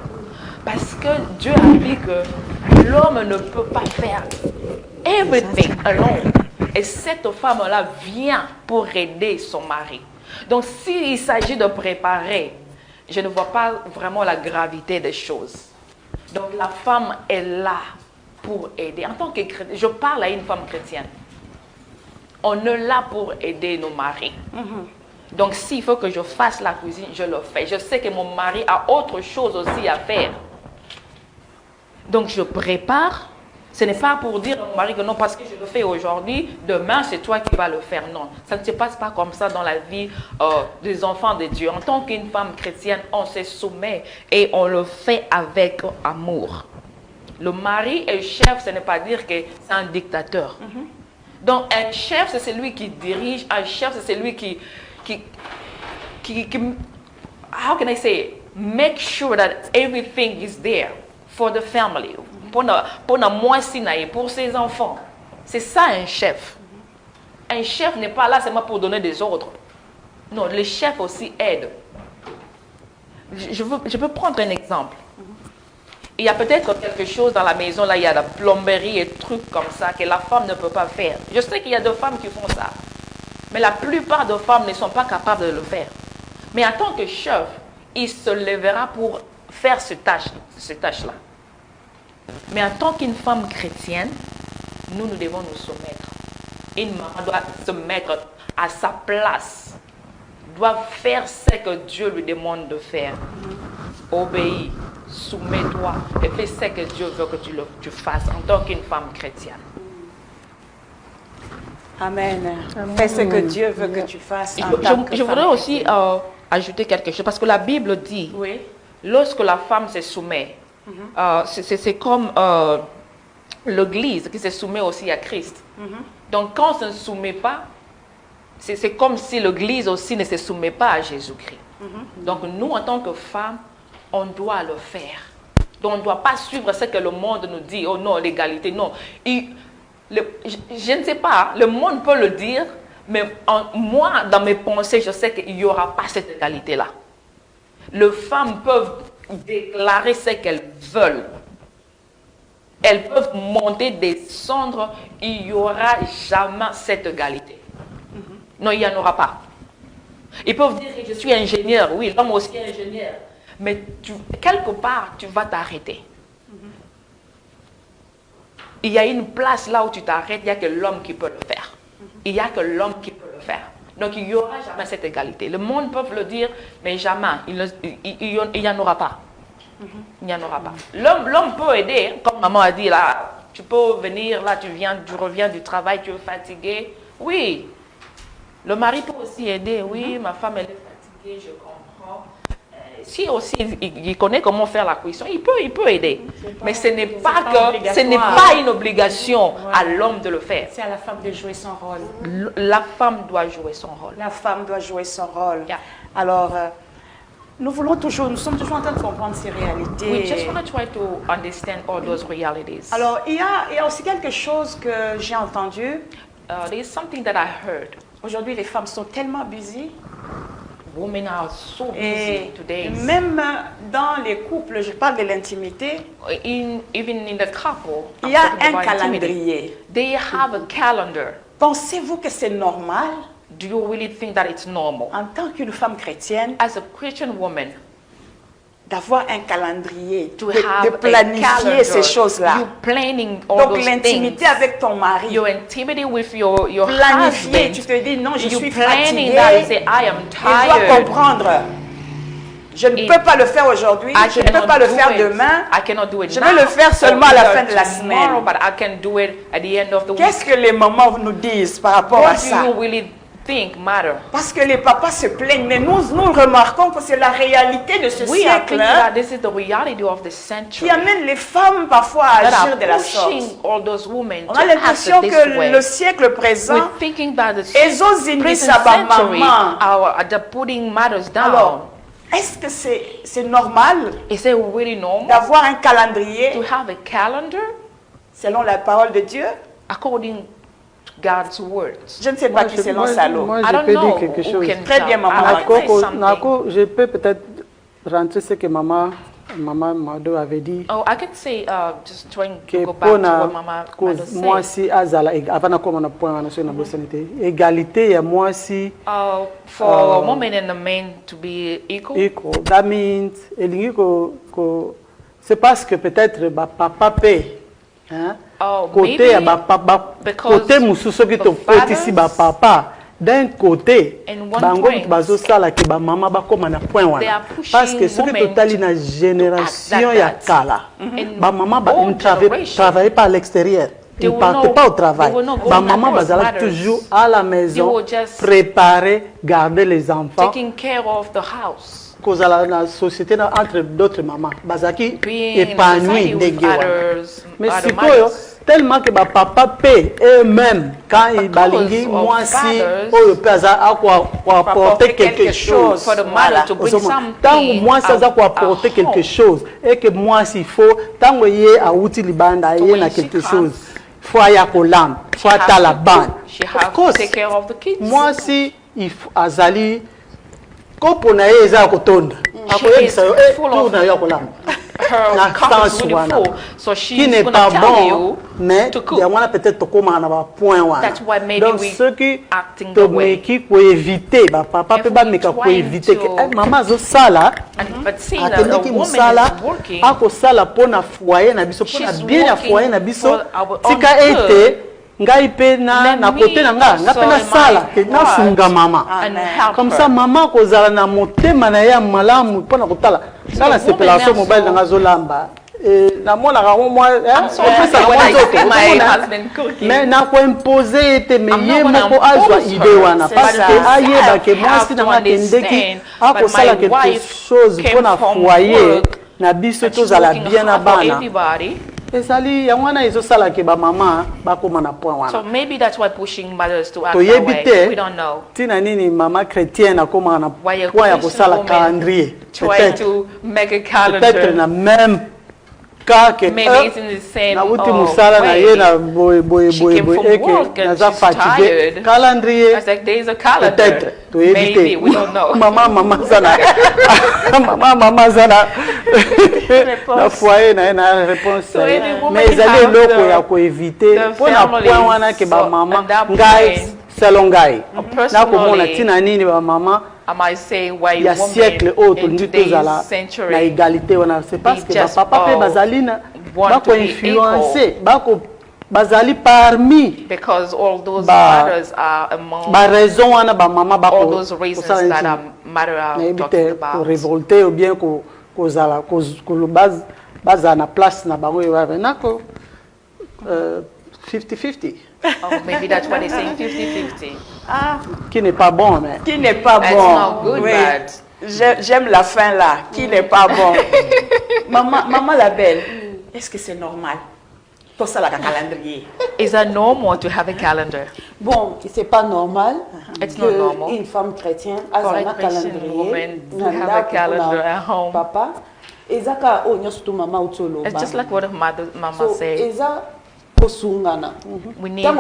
Parce que Dieu a dit que l'homme ne peut pas faire everything alone. Et cette femme-là vient pour aider son mari. Donc, s'il s'agit de préparer, je ne vois pas vraiment la gravité des choses. Donc, la femme est là pour aider. En tant que chrétien, je parle à une femme chrétienne. On est là pour aider nos maris. Donc, s'il faut que je fasse la cuisine, je le fais. Je sais que mon mari a autre chose aussi à faire. Donc, je prépare. Ce n'est pas pour dire à mon mari que non, parce que je le fais aujourd'hui, demain, c'est toi qui vas le faire. Non, ça ne se passe pas comme ça dans la vie des enfants de Dieu. En tant qu'une femme chrétienne, on se soumet et on le fait avec amour. Le mari est chef, ce n'est pas dire que c'est un dictateur. Donc, un chef, c'est celui qui dirige. Un chef, c'est celui qui how can I say it? Make sure that everything is there for the family. Pour ses enfants. C'est ça un chef. Un chef n'est pas là seulement pour donner des ordres. Non, le chef aussi aide. Je peux prendre un exemple. Il y a peut-être quelque chose dans la maison, là, il y a la plomberie et trucs comme ça que la femme ne peut pas faire. Je sais qu'il y a des femmes qui font ça. Mais la plupart des femmes ne sont pas capables de le faire. Mais en tant que chef, il se lèvera pour faire ces tâches-là. Mais en tant qu'une femme chrétienne, nous devons nous soumettre. Une maman doit se mettre à sa place, doit faire ce que Dieu lui demande de faire. Obéis, soumets-toi et fais ce que Dieu veut que tu fasses en tant qu'une femme chrétienne. Amen. Fais ce que Dieu veut que tu fasses. Je voudrais aussi ajouter quelque chose parce que la Bible dit, Oui. lorsque la femme se soumet, c'est comme l'Église qui se soumet aussi à Christ. Donc quand on ne se soumet pas, c'est comme si l'Église aussi ne se soumet pas à Jésus-Christ. Donc nous, en tant que femmes, on doit le faire. Donc on ne doit pas suivre ce que le monde nous dit. Oh non, l'égalité, non. Je ne sais pas, le monde peut le dire, mais moi, dans mes pensées, je sais qu'il n'y aura pas cette égalité-là. Les femmes peuvent déclarer ce qu'elles veulent. Elles peuvent monter, descendre, il n'y aura jamais cette égalité. Non, il n'y en aura pas. Ils peuvent dire que je suis ingénieur, oui, l'homme aussi est ingénieur. Mais quelque part, tu vas t'arrêter. Il y a une place là où tu t'arrêtes, il n'y a que l'homme qui peut le faire. Il n'y a que l'homme qui peut le faire. Donc il n'y aura jamais cette égalité. Le monde peut le dire, mais jamais. Il n'y en aura pas. Il n'y en aura pas. L'homme peut aider, comme maman a dit là, tu peux venir là, tu reviens du travail, tu es fatigué. Oui. Le mari peut aussi aider. Oui, ma femme elle est fatiguée, je comprends. Si aussi il connaît comment faire la cuisson, il peut aider. Mais ce n'est pas une obligation à l'homme de le faire. C'est à la femme de jouer son rôle. La femme doit jouer son rôle. La femme doit jouer son rôle. Yeah. Alors, nous sommes toujours en train de comprendre ces réalités. We just want to try to understand all those realities. Alors, il y a aussi quelque chose que j'ai entendu. There is something that I heard. Aujourd'hui, les femmes sont tellement busy. Women are so busy Et today. même dans les couples, je parle de l'intimité, Even in the couple, il y a I'm talking un about intimity. calendrier. They have a calendar. Pensez-vous que c'est normal, Do you really think that it's normal? en tant qu'une femme chrétienne, As a Christian woman, d'avoir un calendrier, to de have a planifier calendar, ces choses-là? you planning all Donc those l'intimité things. avec ton mari, Your intimity with your planifier, husband. tu te dis non, je You suis planning fatiguée, that and say, I am il doit tired. comprendre. Je ne Et- peux pas le faire aujourd'hui, I je ne peux cannot pas le do faire it. demain. I cannot do it Je now. vais le faire seulement à la or fin de la tomorrow, semaine. but I can do it at the end of the week. Qu'est-ce que les mamans nous disent par rapport à What ça? do you really think matter? Parce que les papas se plaignent, mais nous remarquons que c'est la réalité de ce We are siècle thinking that this is the reality of the century. qui amène les femmes parfois à That agir are de la sorte. pushing all those women On to a act l'impression this que way. le siècle présent, We're thinking that the ezozindisa present ba century mama. are putting matters down. Alors, est-ce que c'est normal Is it really normal d'avoir un calendrier to have a calendar selon la parole de Dieu? according to God's words? Je ne sais pas qui selon Salo. Moi, I je don't peux know dire quelque who chose. can Très tell. bien, maman. I can say something. Nako, je peux peut-être rentrer ce que maman Mado avait dit. Oh, I can say, just trying Que to go back to pona what Mama Mado moi said. si azala avant na koma na point wana so na bosanité égalité ya moi si For women and the men to be equal, that means elingi ko c'est parce que peut-être ba papa paie hein Oh, côté ya maybe ba papa because côté mususu soki to the fathers petisi ba papa d'un côté in one bango point, bazo sala ke ba mama ba koma na point they wana are pushing parce que soki women totali na to génération act like ya that. kala In ba mama ba old ne travaillait pas à l'extérieur. They Ils ne will partaient not- pas au travail. they will not go Ma maman across bazala matters. toujours à la maison, will just préparer, garder les enfants. taking care of the house, Kozala na société na entre d'autres mamans, bazaki being in épanoui society with ndenge wana. others, Mais other sikoyo mothers. tellement que ba papa paie eux-mêmes quand ils balingi of moi si fathers, oyo pe aza akwa apporter quelque chose. For the Voilà. mother to bring Tango something moi ça za out- ko apporter at quelque home. chose et que moi s'il faut tango ye auti libanda ye when na she quelque comes, chose faut aya kolam faut ata la bande. She Of has to course take care of the kids. moi si il azali kopo na ye eza kotonda akoyebisa yo is full of- tour na yo kolamba Her na cup is sens really wana full, so qui she's n'est going pas to tell bon you mais to cook. yango wana peut-être tokómaka na bapoint wana That's why maybe donc we soki acting the way. tomeki koévite bapapa If mpe we bameka trying koévite ke to- mama azosala But seeing that the akendeki woman mosala is working, akosala mpo na foyer na biso mpo na She's bien ya working foyer na biso for our own tika good. ete ngai mpe na Let me kote na nga nga mpe also nasala in ke my nasunga part mama and Amen. help comme her. ça mama kozala na motema na ye ya malamu mpo na kotala sala the woman séparation also- mobile na nga azolamba namonaka moi mais nakoimpose ete me ye moko azwa ide wana parce que ayebake mwasi nanga akendeki akosala quelque chose mpona foyer na biso tozala bien na bana ezali yango wana ezosalaka bamama bakóma na point wana toyebi te ntina nini mama chrétienne akómaka na point ya kosala calendrier peut-être na même maybe it's in the same eke naza fatigué calendrier peut-être maybe we don't know mama zana na foyer na réponse mais ezali eloko ya koevite mpona point wana ke bamama ngai selon ngai nakomona ntina nini bamama il y a siècle autre nous tozala na égalité wana c'est parce que papa pe bazali na bako influencer bako bazali parmi because all those matters are among ba raison wana ba mama bako all those reasons that are matter talking about révolter ou bien ko zala ko baza na place na bango nako 50-50. Oh, maybe that's what they're saying, 50-50. Ah, qui n'est pas bon, mais. Qui n'est pas That's bon. not good, Oui. but J'aime la fin là. Qui n'est pas bon. Maman la belle, est-ce que c'est normal? Pour ça, la calendrier. is that normal to have a calendar? Bon, c'est pas normal It's not normal. qu'une femme chrétienne a For a un Christian calendrier. woman to have a calendar at home. Papa, ezaka o nyosutu mama utolo. It's just like what mama so, said. eza kosungana. We need to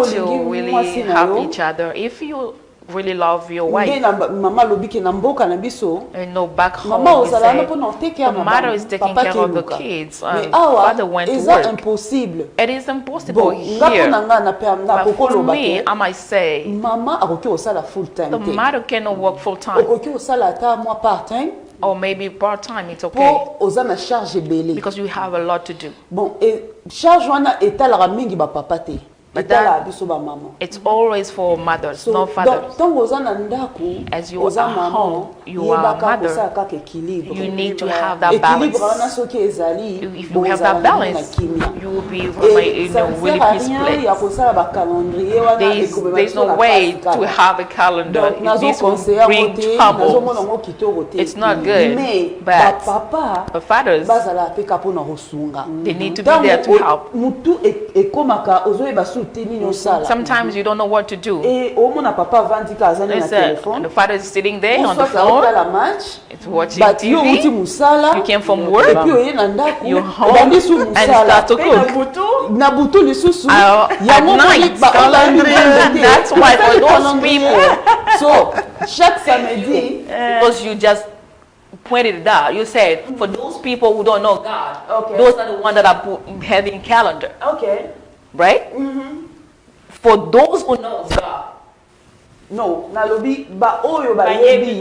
really help each other. If you really love your wife, mama lobiki na mboka na biso. back home, Mama we ozala say, na pona take care the mother is taking care of the kids. Mais Father went to eza work. impossible. It is impossible Bon, here. But For me, I might say, mama akoki osala full time. the mother cannot work full time. Okoki osala ata moi part time. Or maybe part-time, it's okay. Po oza na charge ebele. Because you have a lot to do. Bon, et charge wana etalaka mingi ba papa te. Etala biso ba mama. It's always for mothers, So, not fathers. Tango oza na ndaku, As you oza are mama, home, you are a mother. You need to have that balance. Équilibre wana soki ezali. If you have that balance, you will be in a really peaceful place. Ya kosala ba calendrier wana There's no way to have a calendar. This will bring trouble. It's not good. But the fathers, they need to be there to help. Sometimes you don't know what to do. Listen, the father is sitting there on the phone. It's watching TV. You came from work. You're home and start to cook. At night, that's why for those people, so chaque samedi, because you just pointed it out, you said for those people who don't know God, okay, those are the ones that are having calendar, okay, right? For those who know God, no, nalobi ba oyo ba yebi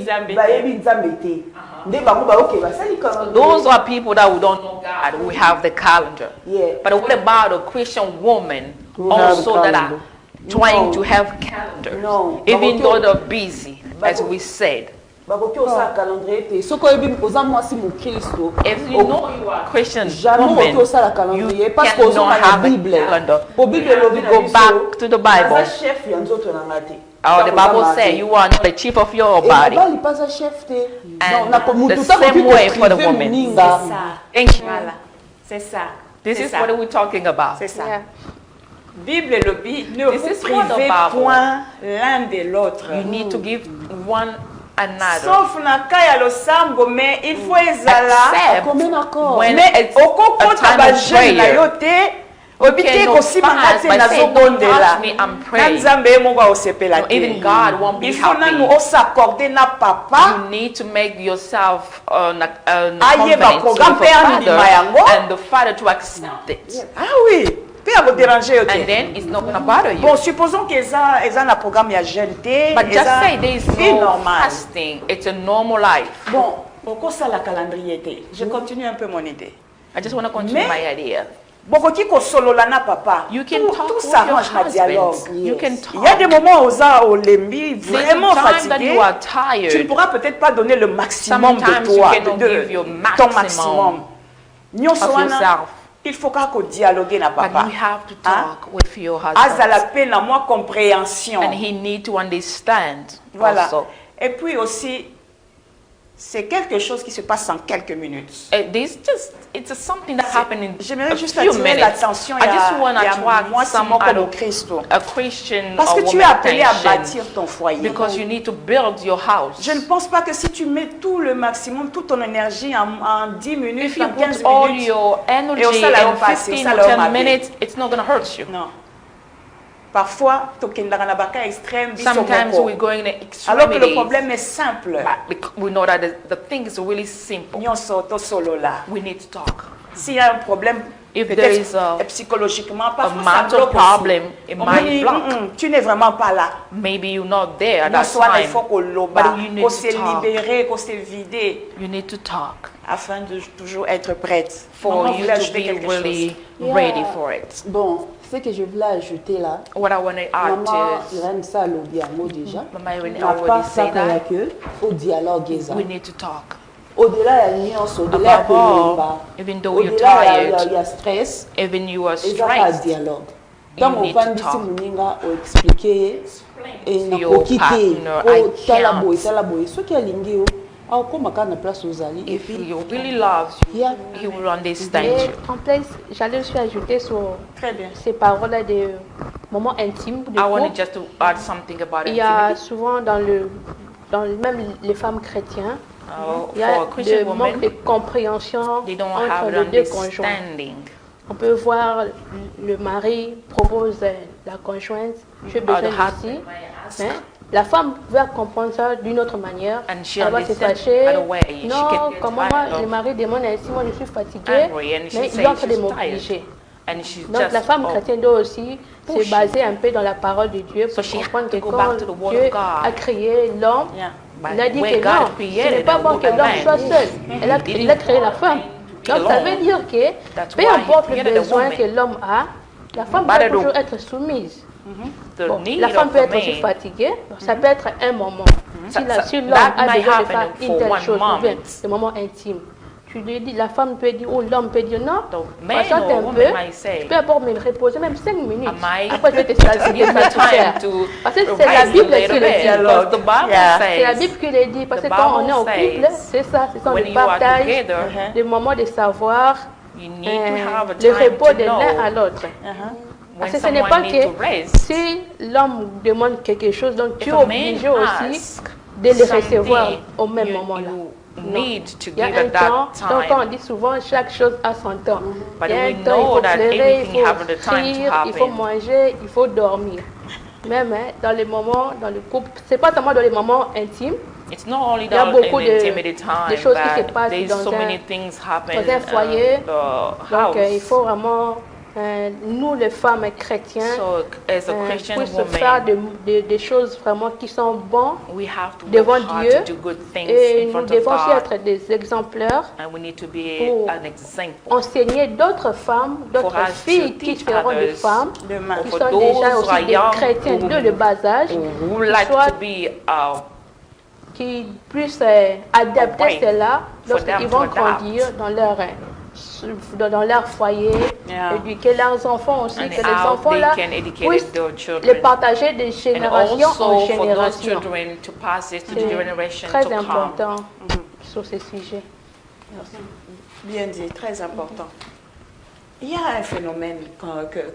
nzambe te. Nde bango ba okay ba sali calendar. Those are people that who don't know God who have the calendar. Yeah. But what about a Christian woman also that are trying to have calendar? No. Even though they're busy, as we said. Bakoki osa calendrier te. Soko yebi oza mwasi mu Kristo. If you know you are a Christian jamais woman, okoki osala calendrier you parce que ozo cannot na have a Bible. calendar. Po Bible lobi Go back to the Bible. Baza chef ya nzoto na ngati. Oh, the Bible says you are not the chief of your body. Bali paza chef te. And Non, the same way for the woman. Thank you. Voilà. C'est ça. This is what we're talking about. C'est ça. Yeah. Bible lobby, ne This vous is what privez the Bible. point l'un de l'autre. You need to give one another. Sauf na kaya losambo, mais il faut ezala. Except Combien d'accord? when Mais it's a okokota time ba of jeune na prayer. yo te, obite cannot kosima fast ngate by na saying, "Don't zobondela. touch me, I'm Na praying." nzambe ye moko osepela No, even te. God won't be Il faut nanu happy. osaccorder na papa. You need to make yourself an Aye, ba covenant with programme the pe father andima yango. and the father to accept it. Ah oui, pe ya déranger yo And te. then it's not going to bother you. Bon, supposons que eza na programme ya jeune te. But just eza say there is vie no normale. fasting. It's a normal life. Bon, okosala calendrier te. Je continue un peu mon idée. I just want to continue Mais- my idea. Bokoki kosolola na papa. You can Tout- talk tout with s'arrange your na dialogue. husband. You can Il y a des talk. moments où ça olembi There's vraiment a time that fatigué. you are Tu ne tired. pourras peut-être pas donner le maximum Sometimes de toi, you cannot give your ton maximum. yourself. Il faut qu'on dialogue na papa. But you have to talk with your Azala husband. peine à moi compréhension. And he need to understand. Voilà. Also. Et puis aussi, c'est quelque chose qui se passe en quelques minutes. It's something that happened in J'aimerais a juste few attirer minutes. l'attention I just want to attract moi some comme other Christ. a Christian Parce que or tu es woman appelé à attention, bâtir ton foyer. because you need to build your house. Je ne pense pas que si tu mets tout le maximum, toute ton énergie en 10 minutes, If you en 15 put all minutes, your energy et au salaire in passé, 15 ça to leur 10 m'a minutes, it's not going to hurt you. non. Parfois, extrême, Sometimes we're going to alors que le extremities. problème est simple. But we know that the thing is really simple. We need to talk. S'il y a un problème, If there is psychologiquement, a parfois ça mental bloque problem, aussi. it On me might dit, block. Tu n'es vraiment pas là. Maybe you're not there at Non, that soit il time. faut qu'on But you need qu'on to se talk. libérer, qu'on se vider, You need to talk afin de toujours être prête. for Maman you voulait to ajouter be quelque really chose. ready for it. Bon, ce que je voulais ajouter là, What I want to add maman is, Irène ça lobby un mot déjà. Mama Irene Na already pas said ça that. que au dialogue eza. We need to talk. Au-delà ya nuance, au-delà ya Above all, kolomba, even though you're au-delà tired, ya stress, even you are eza ka stressed, dialogue. you Ntango need to ofandisi talk. moninga oexplike ye nakoki te partner, I otala can't. boye tala boye soki alingi yo akokoma kaka na place ozali If epuis he really loves you, Yeah. he will understand Et you. en plus, j'allais aussi ajouter sur Très bien. ces paroles de moments intimes de I wanted couple. just to add something about Il y a intimacy. souvent même les femmes chrétiennes, il y For a a Christian des manques de woman, compréhension they don't entre have les deux conjoints. understanding. On peut voir le mari propose la conjointe, j'ai besoin the d'ici, mais la femme va comprendre ça d'une autre manière. And she Elle va se understands fâcher. other way. She Non, can get comment tired moi, of le mari demande ainsi, moi je suis fatiguée, angry, and she mais il says est en train de she's m'obliger. And she's Donc just la femme chrétienne doit aussi pushing. se baser un peu dans la parole de Dieu pour So she comprendre has que to go quand back to the word Dieu of God. a créé l'homme, Yeah. il a dit When que God non, ce created n'est pas the bon que woman, l'homme soit seul. Il a créé la femme. Donc ça veut dire que That's peu why importe he le created the besoin woman. que l'homme a, la femme But doit the- toujours être soumise. The Bon, need la femme of peut the être aussi man. fatiguée, donc ça peut être un moment. Si l'homme that a might besoin de happen faire une for telle one chose, ou bien moment. des moments intimes, tu lui dis, la femme peut dire, ou l'homme peut dire non, The man patiente or un woman peu, might say, tu peux d'abord me reposer même 5 minutes. I might Après, je vais te choisir give her time to Parce que c'est la rest a Bible qui little le bit, dit. because the Bible Yeah. C'est la says Bible qui le dit. Parce que The quand on est au Bible couple, says, c'est ça, c'est ça, when le you are partage, together, le moment de savoir, you need to have a le time repos to de l'un à know l'autre. when Parce que ce n'est pas someone needs to que rest. si l'homme demande quelque chose, donc tu If es a obligé man aussi asks de le recevoir something, au même you moment-là. need to Il y a give un it that temps, donc on time. dit souvent chaque chose a son temps. But Il y a we un temps, il know faut that pleurer, il everything faut have the time to rire, il faut happen. manger, il faut dormir. Même dans les moments, dans le couple, c'est pas seulement dans les moments intimes, It's not only Il y a the beaucoup de intimate time, choses qui se but passent there's dans so un- many things happen dans un foyer. the house. donc il faut vraiment, nous les femmes chrétiennes, So as a Christian puisse faire woman, des choses vraiment qui sont bonnes we have to devant work hard Dieu to do good things et in nous front of devons aussi God, être des exemplaires and we need to be pour an example enseigner d'autres femmes, d'autres us to filles qui teach seront des others. femmes, Demain. qui For sont those déjà who aussi are des young, chrétiens who- de le bas âge, who would qui like soient- to be qui puissent adapter Away cela for them lorsqu'ils to vont adapt. grandir dans leur foyer, Yeah. éduquer leurs enfants aussi, and que les how enfants-là they can educate puissent their les children, partager de and génération also en for those génération. children to pass it to the C'est generation très to come. important sur ces sujets. Bien dit, très important. Il y a un phénomène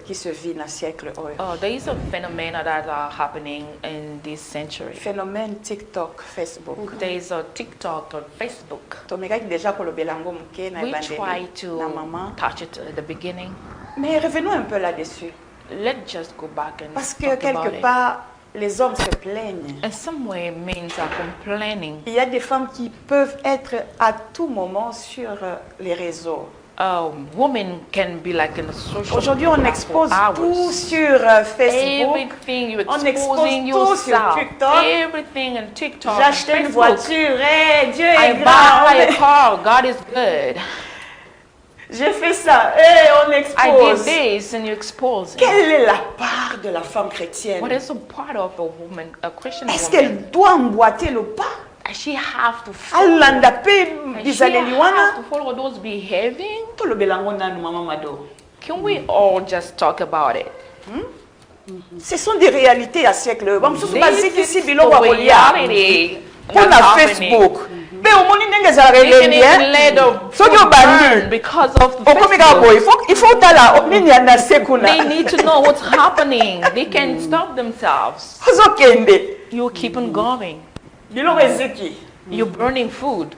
qui se vit dans le siècle. Oh, there is a phenomenon that are happening in this century. Phénomène TikTok, Facebook. There is a TikTok or Facebook. Tomeka qui déjà pour le belango muke na We ebandeli try to na maman. touch it at the beginning. Mais revenons un peu là-dessus. Let's just go back and Parce que talk about quelque it. part, les hommes se plaignent. In some way, men are complaining. Il y a des femmes qui peuvent être à tout moment sur les réseaux. Women can be like in a social Aujourd'hui, on media expose for hours. tout sur Facebook. Everything you're On exposing expose tout sur yourself. TikTok. Everything in TikTok. J'ai acheté une Facebook. voiture, hey, Dieu est I buy a grand. car. God is good. J'ai fait ça, hey, on I did expose. this, and you expose it. Quelle est la part de la femme chrétienne? What is a part of a woman, a Christian Est-ce woman? qu'elle doit emboîter le pas She have to follow. Alanda pe She bizaleli have wana. to follow those behaving. Tolobelango nanu mama Mado. Can we all just talk about it? Ce sont des réalités à siècle. Bamsusu baziki This si is biloko the kolia. reality Pour that's la happening. Facebook. Be omoni ndenge za They can even relenge. let the Soki food obandi. burn because of Okomi ka boy. Facebook. Il faut tala nini anda sekuna. They need to know what's happening. They can stop themselves. Ozokende. You keep on going. Biloko ezeki. You're burning food.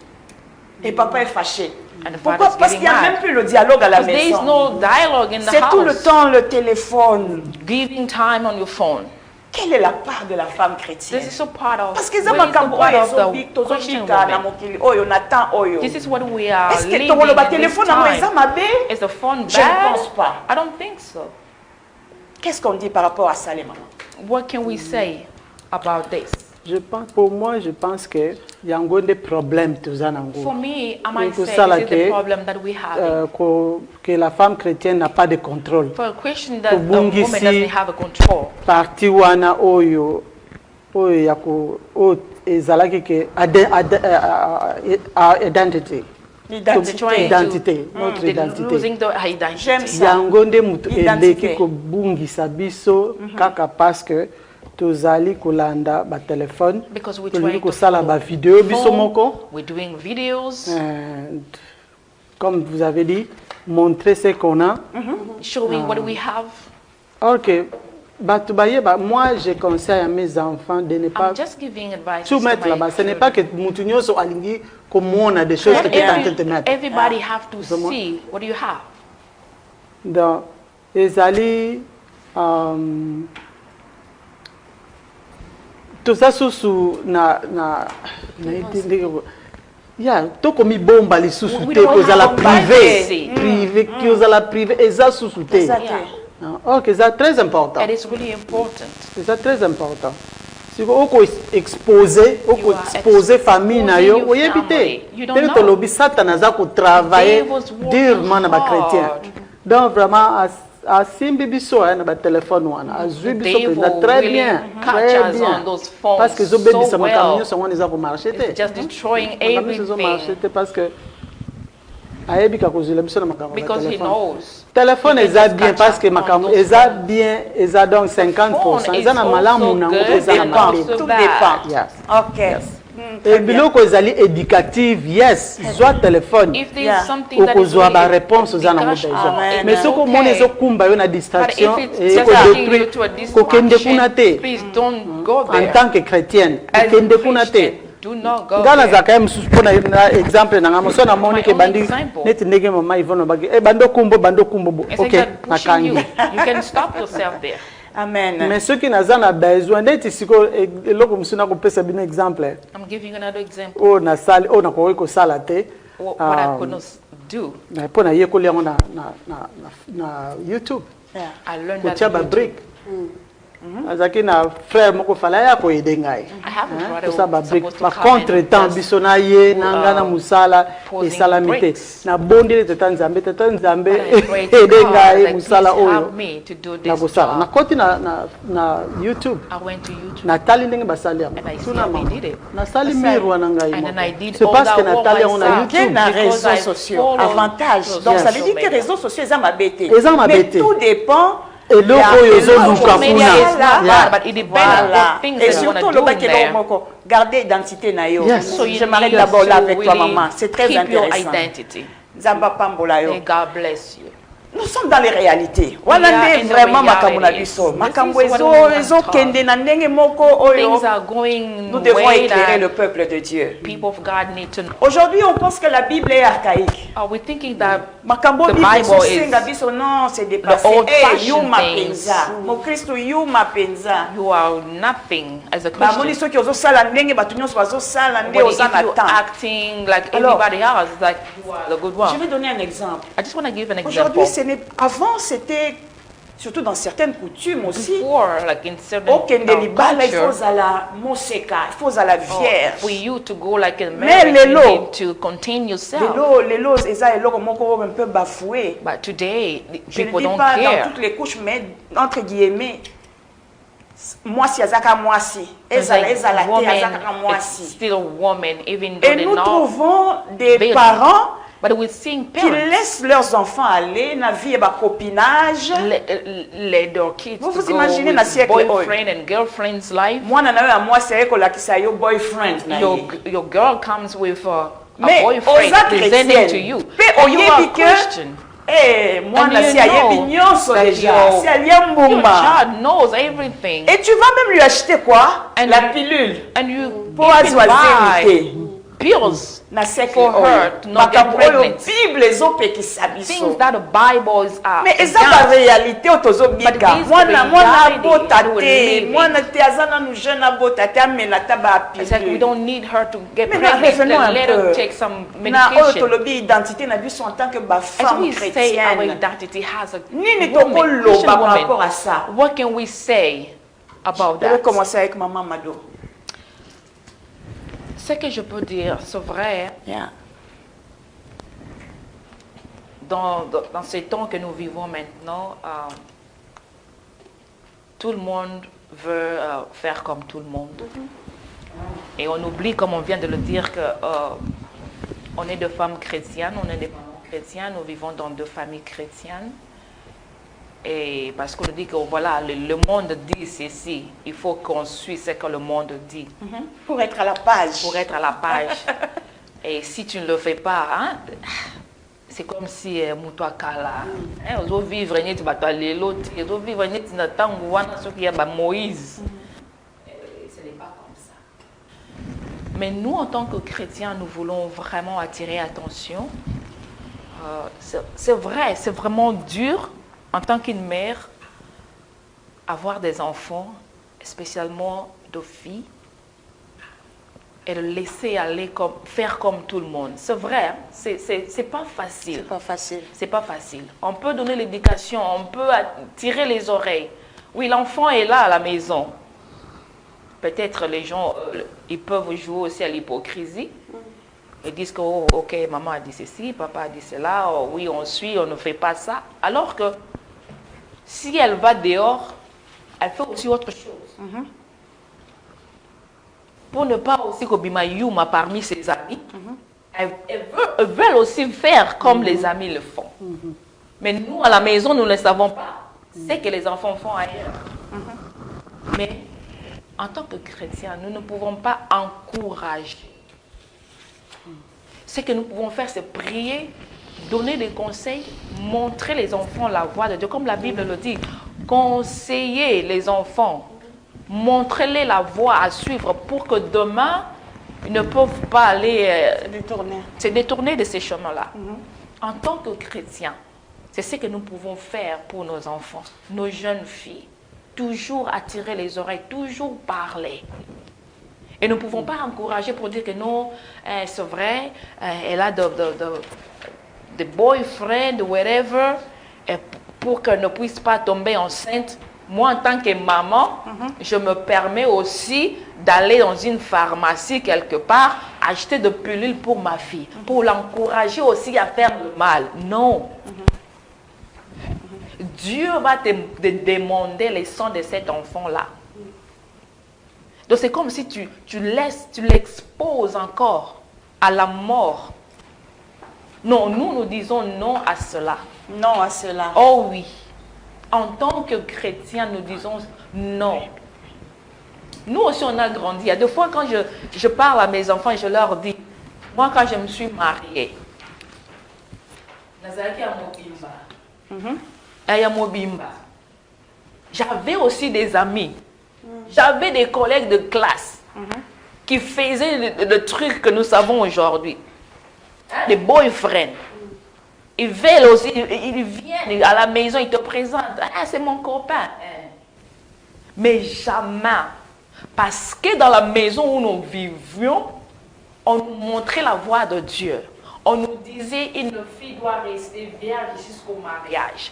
Et papa est fâché. And the Pourquoi? father's Parce qu'il getting n'y a même mad. plus le dialogue à la Because there is maison. no dialogue in the C'est tout le house. temps le téléphone. Giving time on your phone. Quelle est la part de la femme chrétienne? This is a part of, Parce que where is the makambo part oyo of the tozobika Christian na woman? mokili oyo na temps oyo. This is what we are Est-ce que living tokoloba in this téléphone yango eza time. mabe? Is the phone Je ne bad? pense pas. I don't think so. Qu'est-ce qu'on dit par rapport à ça, les mamans? What can we say about this? Pour moi, je pense que il y a un des problèmes tous en For me, I might Donc, say ça, là, this is que, the problem that we have. que la femme chrétienne n'a pas de contrôle. For a Christian, that Pour the woman Bungisi, doesn't have a control. Parti wana oyo yako ezalaki ke identity. L'identité. Identité, notre identité. Losing the identity. J'aime ça. Yango nde mutu Identité. eleki kobungisa biso kaka parce que tozali kolanda ba telefone, Because we're tozali trying to kosala ba vidéo biso moko. We're doing videos, And, comme vous avez dit, montrer ce qu'on a. showing what we have. Ok. Moi, je conseille à mes enfants de ne pas I'm just giving advice tout to mettre my là-bas. Ce n'est children. pas que mutu nyonso alingi komona des choses que tu es en train de mettre. Everybody have to So, see what you have. Donc, ezali toza susu na ya tokomi bomba lisusu We te don't kozala have privé privacy. kozala privé eza susu te. Eza te. Ok, c'est très important. It is really important. C'est très important. Si vous exposez, You are exposer famille na yo, exposing your oyebi te. family. You don't Tele know. tolobi Satan aza ko travailler They was working durement na ba chrétien. hard. Donc vraiment asimbi biso na ba téléphone wana, azwi The biso devil penza très really bien, catches très on bien. those phones Parce que zo bebisa so makambo well. nyonso wana eza ko marcher te. It's just destroying Makambo zo marcher everything te parce que ayebi ka kozela biso na makambo ya because he téléphone. knows. Téléphone He can eza just bien catch parce que up on makambo those eza phones. bien, eza donc 50%. phone Eza is na malamu also nango good eza na and mabe. also Tout bad. dépend. Yes. Ok. Et biloko ezali éducative, yes, zwa téléphone. If there's Yeah. something that is Okozwa ba really réponse oza nango educational, déjà. Amen. Mais soki omoni okay. ezokumba yo na But distraction, if it's just taking you to a kokende kuna distraction, te. please don't go En there. tant que chrétienne, As a kokende kuna te. Christian, do not go Nga there. nazalaka ye mosusu mpo na exemple na nga moso namoni ke My own bandi example. neti ndenge mama ivone obaki bando kumbo It's like ok that pushing you. nakangi. You can stop yourself there. Amen. Mais soki naza na besoin ndeti siko eloko mosusu nakopesa bino exemple I'm giving you another example. oyo nasali oyo nakoki kosala te What I could not do. mpo nayekoli yango na YouTube Yeah. I learned that. kotia on YouTube. babrique azalaki na frère moko fala ye akoyede ngai I have a brother kosa who's babrique supposed to come bacontre and temps just biso na ye na nga na mosala posing esalami te bricks. nabondeli tata nzambe I prayed to ede God, ngai like, mosala please oyo help me to do this nakosala job. nakoti na YouTube I went to YouTube natali ndenge basali yango and I see tuna how mama they did it. nasali mirwa na ngai And then I moko did c'est all parce that que work natali yango na myself. YouTube Na Because I réseaux sociaux, follow avantage. those Donc ça social veut dire que media. les réseaux sociaux, ils ont mabété. Ils ont mabété. Mais tout dépend. eloko oyo ozoluka Social media kuna is not Yeah. bad, but it depends on Voilà. the things Et that you want surtout, to le do bac in est there. là, garder l'identité na yo. Yes. So you Je m'arrête need d'abord là to avec toi, really maman. C'est très keep your intéressant. identity. Nzamba pambola yo. May God bless you. Nous sommes dans les réalités. are Voilà in nde the vraiment makambo na realities. biso. This Makambo is what we want to ezokende na ndenge moko oyo. Things are going Nous devons way éclairer that le peuple de Dieu. people of God need to know. Aujourd'hui, on pense que la Bible est archaïque. Are we thinking that Makambo The Bible Bible sosenga is biso non, c'est dépassé. old-fashioned Yuma things. penza. Mo Kristo yuma penza. you are nothing as a Bamoni Christian? soki ozosala ndenge bato nyonso bazosala nde But if oza na you're temps. acting like Alors, everybody else, it's like you are the good Je one. vais donner un exemple. I just want to give an Aujourd'hui, example. avant c'était, surtout dans certaines coutumes aussi, Before, like in certain okende libala, il faut culture, zala moseka, il faut zala for vierge. you to go like a Mais marriage, you lelo- need to continue yourself. Lelo eza eloko moko un peu bafoué. But today, Je ne people dis don't pas dans care. toutes les couches, mais entre guillemets, mwasi azaka mwasi ezala te azaka mwasi. Still a woman, even though et nous trouvons des parents qui laissent leurs enfants aller na vie et ba copinage. Their kids vous vous imaginez na siècle boyfriend and girlfriend's life. Mwana na yo mwasi ayeko lakisa yo boyfriend na your girl comes with a boyfriend presenting to you. Or you are Christian. Mwana si ayebi nyonso déjà. Si aliembumba. Your child knows everything. Et tu vas même lui acheter quoi? La pilule. And you pour buy pills for her to not get pregnant. Things that the Bibles are. Mais eza la réalité otozobika. Mwana bota te, mwana te azana nu jeune abota te amena ta ba pilule. It's like we don't need her to get pregnant. Let her take some medication. Na otolobi identité na biso en tant que ba femme chrétienne. Our identity has a nini tokoloba par rapport à ça? What can we say about that? Je vais commencer avec maman Mado. Ce que je peux dire, c'est vrai, dans ces temps que nous vivons maintenant, tout le monde veut faire comme tout le monde. Et on oublie, comme on vient de le dire, que on est des femmes chrétiennes, on est des mamans chrétiennes, nous vivons dans deux familles chrétiennes. Et parce qu'on dit que voilà, le monde dit ceci, il faut qu'on suive ce que le monde dit. Pour être à la page. Pour être à la page. Et si tu ne le fais pas, hein, c'est comme si Moutouakala, on doit vivre, tu vas aller l'autre, on doit vivre, tu n'attends pas ce qu'il y a Moïse. Ce n'est pas comme ça. Mais nous, en tant que chrétiens, nous voulons vraiment attirer attention. C'est vrai, c'est vraiment dur. En tant qu'une mère, avoir des enfants, spécialement de filles, et le laisser aller faire comme tout le monde. C'est vrai, hein? C'est pas facile. C'est pas facile. C'est pas facile. On peut donner l'éducation, on peut tirer les oreilles. Oui, l'enfant est là à la maison. Peut-être les gens, ils peuvent jouer aussi à l'hypocrisie. Ils disent que, oh, ok, maman a dit ceci, papa a dit cela, oh, oui, on suit, on ne fait pas ça. Alors que, si elle va dehors, elle fait aussi autre chose. Pour ne pas aussi que Bima Yuma parmi ses amis, elles veulent aussi faire comme les amis le font. Mais nous, à la maison, nous ne savons pas ce que les enfants font ailleurs. Mais en tant que chrétiens, nous ne pouvons pas encourager. Ce que nous pouvons faire, c'est prier, donner des conseils, montrer les enfants la voie de Dieu. Comme la Bible le dit, conseiller les enfants, montrez-les la voie à suivre pour que demain, ils ne peuvent pas aller se détourner de ces chemins-là. En tant que chrétiens, c'est ce que nous pouvons faire pour nos enfants, nos jeunes filles. Toujours attirer les oreilles, toujours parler. Et nous ne pouvons pas encourager pour dire que non, c'est vrai, elle a des boyfriends, whatever, pour qu'elle ne puisse pas tomber enceinte. Moi, en tant que maman, je me permets aussi d'aller dans une pharmacie quelque part, acheter des pilules pour ma fille, pour l'encourager aussi à faire le mal. Non. Dieu va te demander les sangs de cet enfant-là. Donc c'est comme si tu l'exposes encore à la mort. Non, nous disons non à cela. Non à cela. Oh oui. En tant que chrétiens, nous disons non. Nous aussi, on a grandi. Il y a des fois, quand je parle à mes enfants, je leur dis, moi, quand je me suis mariée, j'avais aussi des amis. J'avais des collègues de classe qui faisaient le truc que nous savons aujourd'hui. Des boyfriends. Ils veulent aussi, ils viennent à la maison, ils te présentent. Ah, c'est mon copain. Mais jamais. Parce que dans la maison où nous vivions, on nous montrait la voie de Dieu. On nous disait une fille doit rester vierge jusqu'au mariage.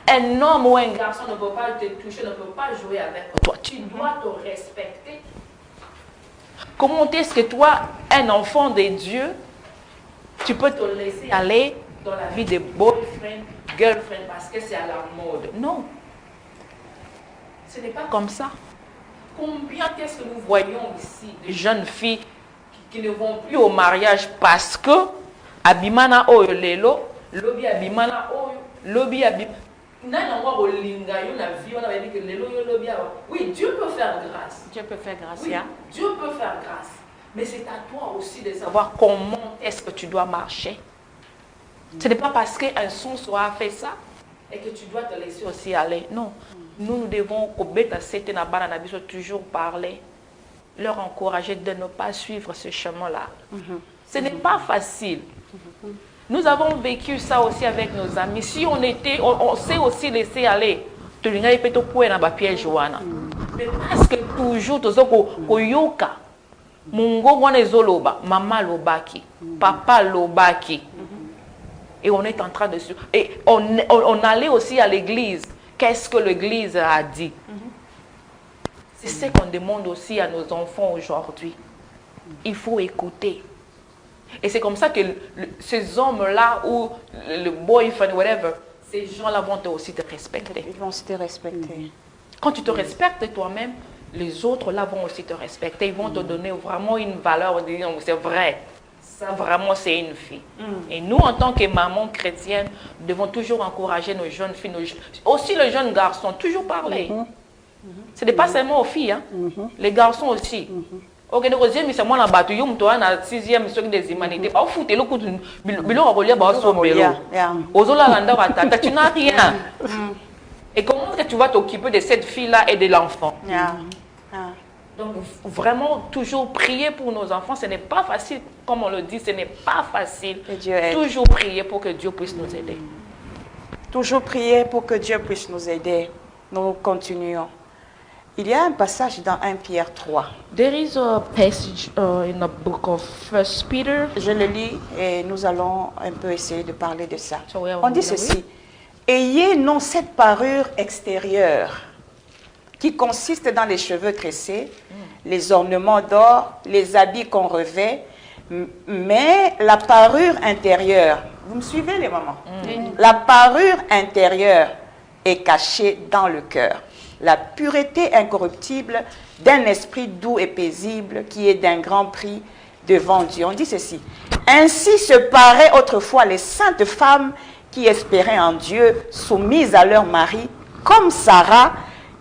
Un homme ou un garçon ne peut pas te toucher, ne peut pas jouer avec toi. Tu dois te respecter. Comment est-ce que toi, un enfant de Dieu, tu peux te laisser aller dans la vie des boyfriends, girlfriends, parce que c'est à la mode? Non. Ce n'est pas comme ça. Combien qu'est-ce que nous voyons ici de jeunes filles qui ne vont plus au mariage parce que abimana oyo lelo, lobi abimana oyo, lobi abimana. Oui, Dieu peut faire grâce. Dieu peut faire grâce. Oui, Dieu peut faire grâce. Mais c'est à toi aussi de savoir comment est-ce que tu dois marcher. Ce n'est pas parce qu'un son soit fait ça et que tu dois te laisser aussi aller. Non. Nous devons toujours parler, leur encourager de ne pas suivre ce chemin-là. Ce n'est pas facile. Nous avons vécu ça aussi avec nos amis. Si on sait aussi laisser aller, mais parce que toujours, Mungo wana zoloba, maman lobaki, papa lobaki. Et on est en train de... Et on allait aussi à l'église. Qu'est-ce que l'église a dit? C'est ce qu'on demande aussi à nos enfants aujourd'hui. Il faut écouter. Et c'est comme ça que ces hommes-là, ou le boyfriend, whatever, ces gens-là vont aussi te respecter. Ils vont aussi te respecter. Quand tu te respectes toi-même, les autres là vont aussi te respecter. Ils vont te donner vraiment une valeur. C'est vrai. Ça, vraiment, c'est une fille. Et nous, en tant que maman chrétienne, nous devons toujours encourager nos jeunes filles, aussi les jeunes garçons, toujours parler. Ce n'est pas seulement aux filles, hein. Les garçons aussi. Ok, donc deuxième, c'est moi la battue, toi na sixième, ceux des humanités. Pas foutre le coup de bilon à relier, bah sombelo. Ozola landa batata, tu n'as rien. Et comment est-ce que tu vas t'occuper de cette fille-là et de l'enfant? Donc vraiment toujours prier pour nos enfants, ce n'est pas facile, comme on le dit, ce n'est pas facile. Toujours prier pour que Dieu puisse nous aider. Toujours prier pour que Dieu puisse nous aider. Nous continuons. Il y a un passage dans 1 Pierre 3. There is a passage in the book of 1 Peter. Je le lis et nous allons un peu essayer de parler de ça. So on dit ceci. Ayez non cette parure extérieure qui consiste dans les cheveux tressés, les ornements d'or, les habits qu'on revêt, mais la parure intérieure. Vous me suivez les mamans? La parure intérieure est cachée dans le cœur. La pureté incorruptible d'un esprit doux et paisible qui est d'un grand prix devant Dieu. On dit ceci. Ainsi se paraient autrefois les saintes femmes qui espéraient en Dieu, soumises à leur mari, comme Sarah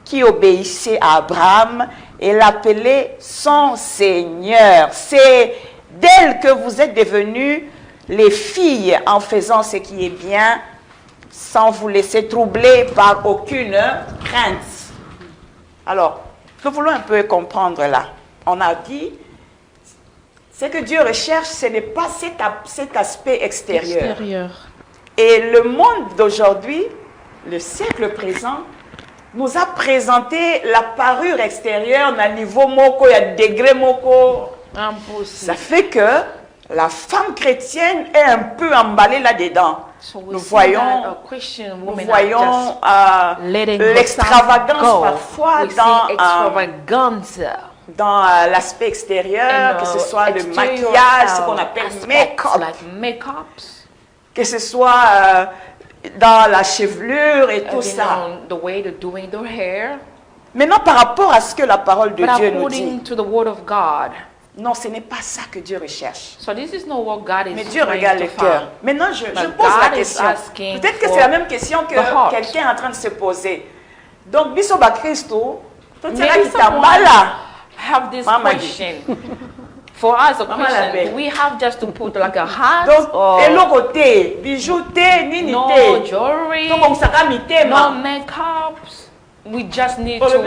qui obéissait à Abraham et l'appelait son Seigneur. C'est d'elle que vous êtes devenues les filles en faisant ce qui est bien, sans vous laisser troubler par aucune crainte. Alors, nous voulons un peu comprendre là. On a dit, ce que Dieu recherche, ce n'est pas cet aspect extérieur. Et le monde d'aujourd'hui, le siècle présent, nous a présenté la parure extérieure d'un niveau moko, il y a degré moko. Ça fait que la femme chrétienne est un peu emballée là-dedans. Nous voyons l'extravagance parfois dans l'aspect extérieur, que ce soit le maquillage, ce qu'on appelle make-up, que ce soit dans la chevelure et tout ça. Maintenant, par rapport à ce que la parole de Dieu nous dit, non, ce n'est pas ça que Dieu recherche. Mais Dieu regarde le cœur. Maintenant, je pose la question. Peut-être que c'est la même question que quelqu'un est en train de se poser. Donc, Bisoba Christo, tout cela qui t'emballa. Have this question. For us, a question, we have just to put like a hat or bijoux, no jewelry, no makeups. We just need to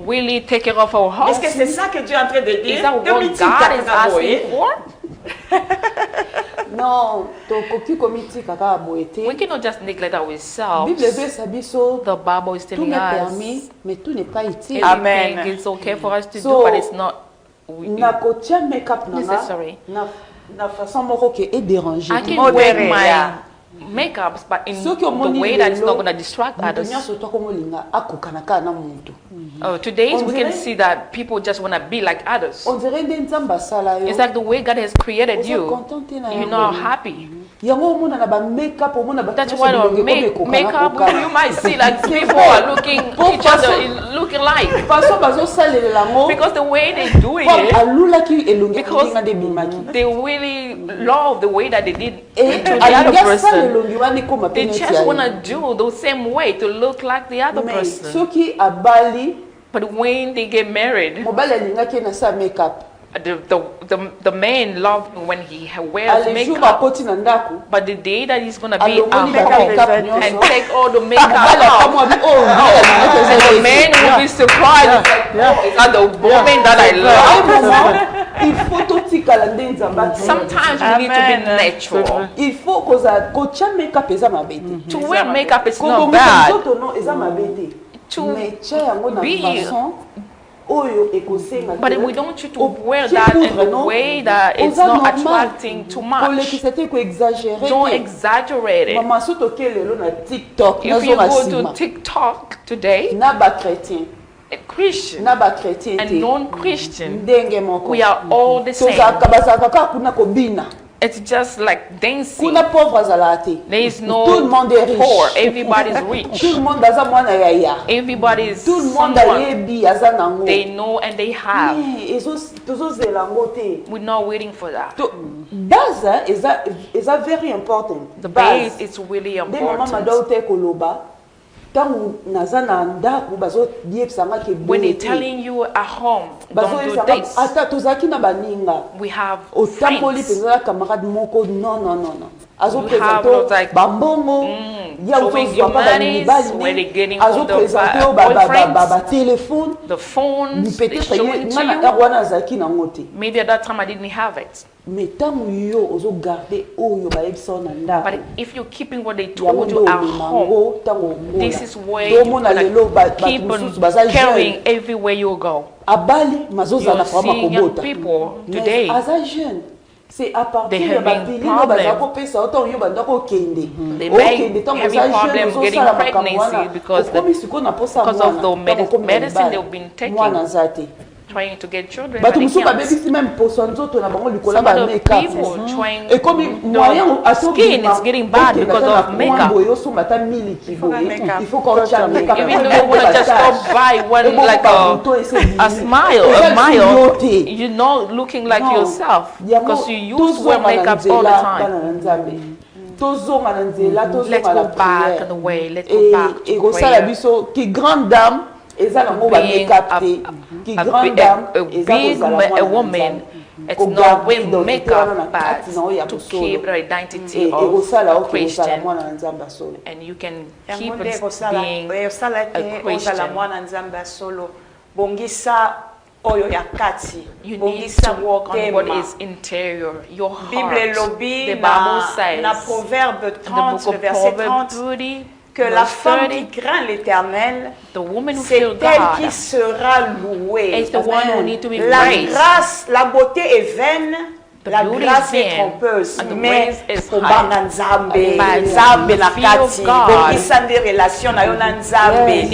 really take care of our house. Est-ce que c'est ça que Dieu est en train de dire? Is that what God is asking for? Non, we cannot just neglect ourselves. The Bible is telling us mais tout n'est pas utile. Amen. It's okay for us to do, but it's not necessary. Na façon moko ke est dérangé. I can wear my makeups, but in the way that it's not going to distract others. Today, we can see that people just want to be like others. It's like the way God has created you. You're not happy. That's why makeup, you might see like people are looking each other, looking like. Because the way they do it, because they really love the way that they did to the other person. They just want to do the same way to look like the other person. But when they get married, the man loves when he wears makeup. But the day that he's going to be at home and take all the makeup off, and the man will be surprised. Is that the woman that I love? Sometimes we need to be natural. To wear makeup is not bad. To be, but we don't want you to wear that in a way that it's not attracting too much. Don't exaggerate it. If you go to TikTok today, Christian and non-Christian, we are all the same. It's just like dancing. There is no poor. Everybody's rich. Everybody's someone. They know and they have. We're not waiting for that. Is that very important? The base is really important. When they're telling you at home, don't do this. We have friends. We have like showing your monies, when they're getting all the boyfriends, the phones, they show it to you. Maybe at that time I didn't have it. But if you're keeping what they told you at home, this is where you're going to keep on carrying everywhere you go. You're seeing young people today, they're having problems. They may having problems getting pregnancy because of the medicine they've been taking, trying to get children. Some of the people trying, the skin is getting bad because of makeup. Even though you want to just go buy one, like a smile, you're not looking like yourself because you use to wear makeup all the time. Let's go back in the way. Let's go back to prayer. Being a woman, it's not with makeup, but to keep the identity of Christian, and you can keep it being a Christian. You need to work on what is interior, your heart. The Bible says in the book of Proverbs 30, que la femme qui craint l'Éternel, c'est elle qui sera louée. La grâce, la beauté est vaine, la grâce est trompeuse, mais kobanga nzambe, nzambe na kati, bongisa nde relation na yo na nzambe,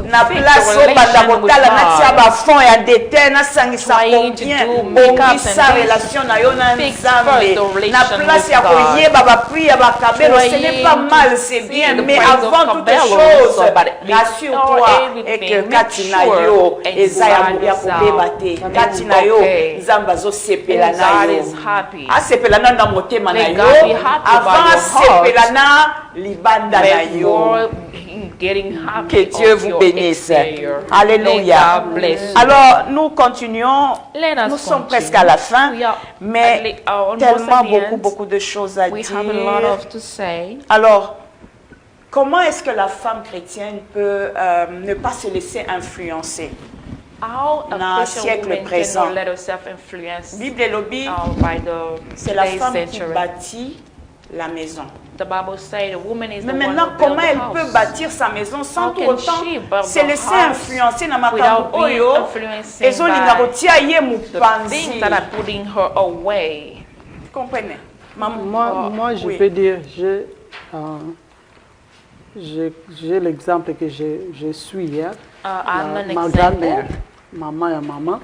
na place oyo banda kotala natia bafond ya dete nasangisa combien, bongisa relation na yo na nzambe, na place ya koyeba bapri ya bakabelo, ce n'est pas mal, c'est bien, mais avant toute chose, rassure-toi et que kati na yo eza ya kobeba te, kati na yo nzambe azosepela na yo. Asepelana na motema na yo, avant asepelana libanda na yo. Que Dieu vous bénisse. Alléluia. Alors, nous continuons. Nous sommes presque à la fin, mais tellement beaucoup de choses à dire. Alors, comment est-ce que la femme chrétienne peut ne pas se laisser influencer? Dans un siècle présent, Bible et lobby, c'est la femme qui bâtit la maison. Mais maintenant, comment elle peut bâtir sa maison sans pour autant se laisser influencer dans ma makambo oyo ezolinga kotia ye mopanzi? Vous comprenez? Moi, je peux dire, j'ai l'exemple que je suis, ma grand-mère. Maman ya mama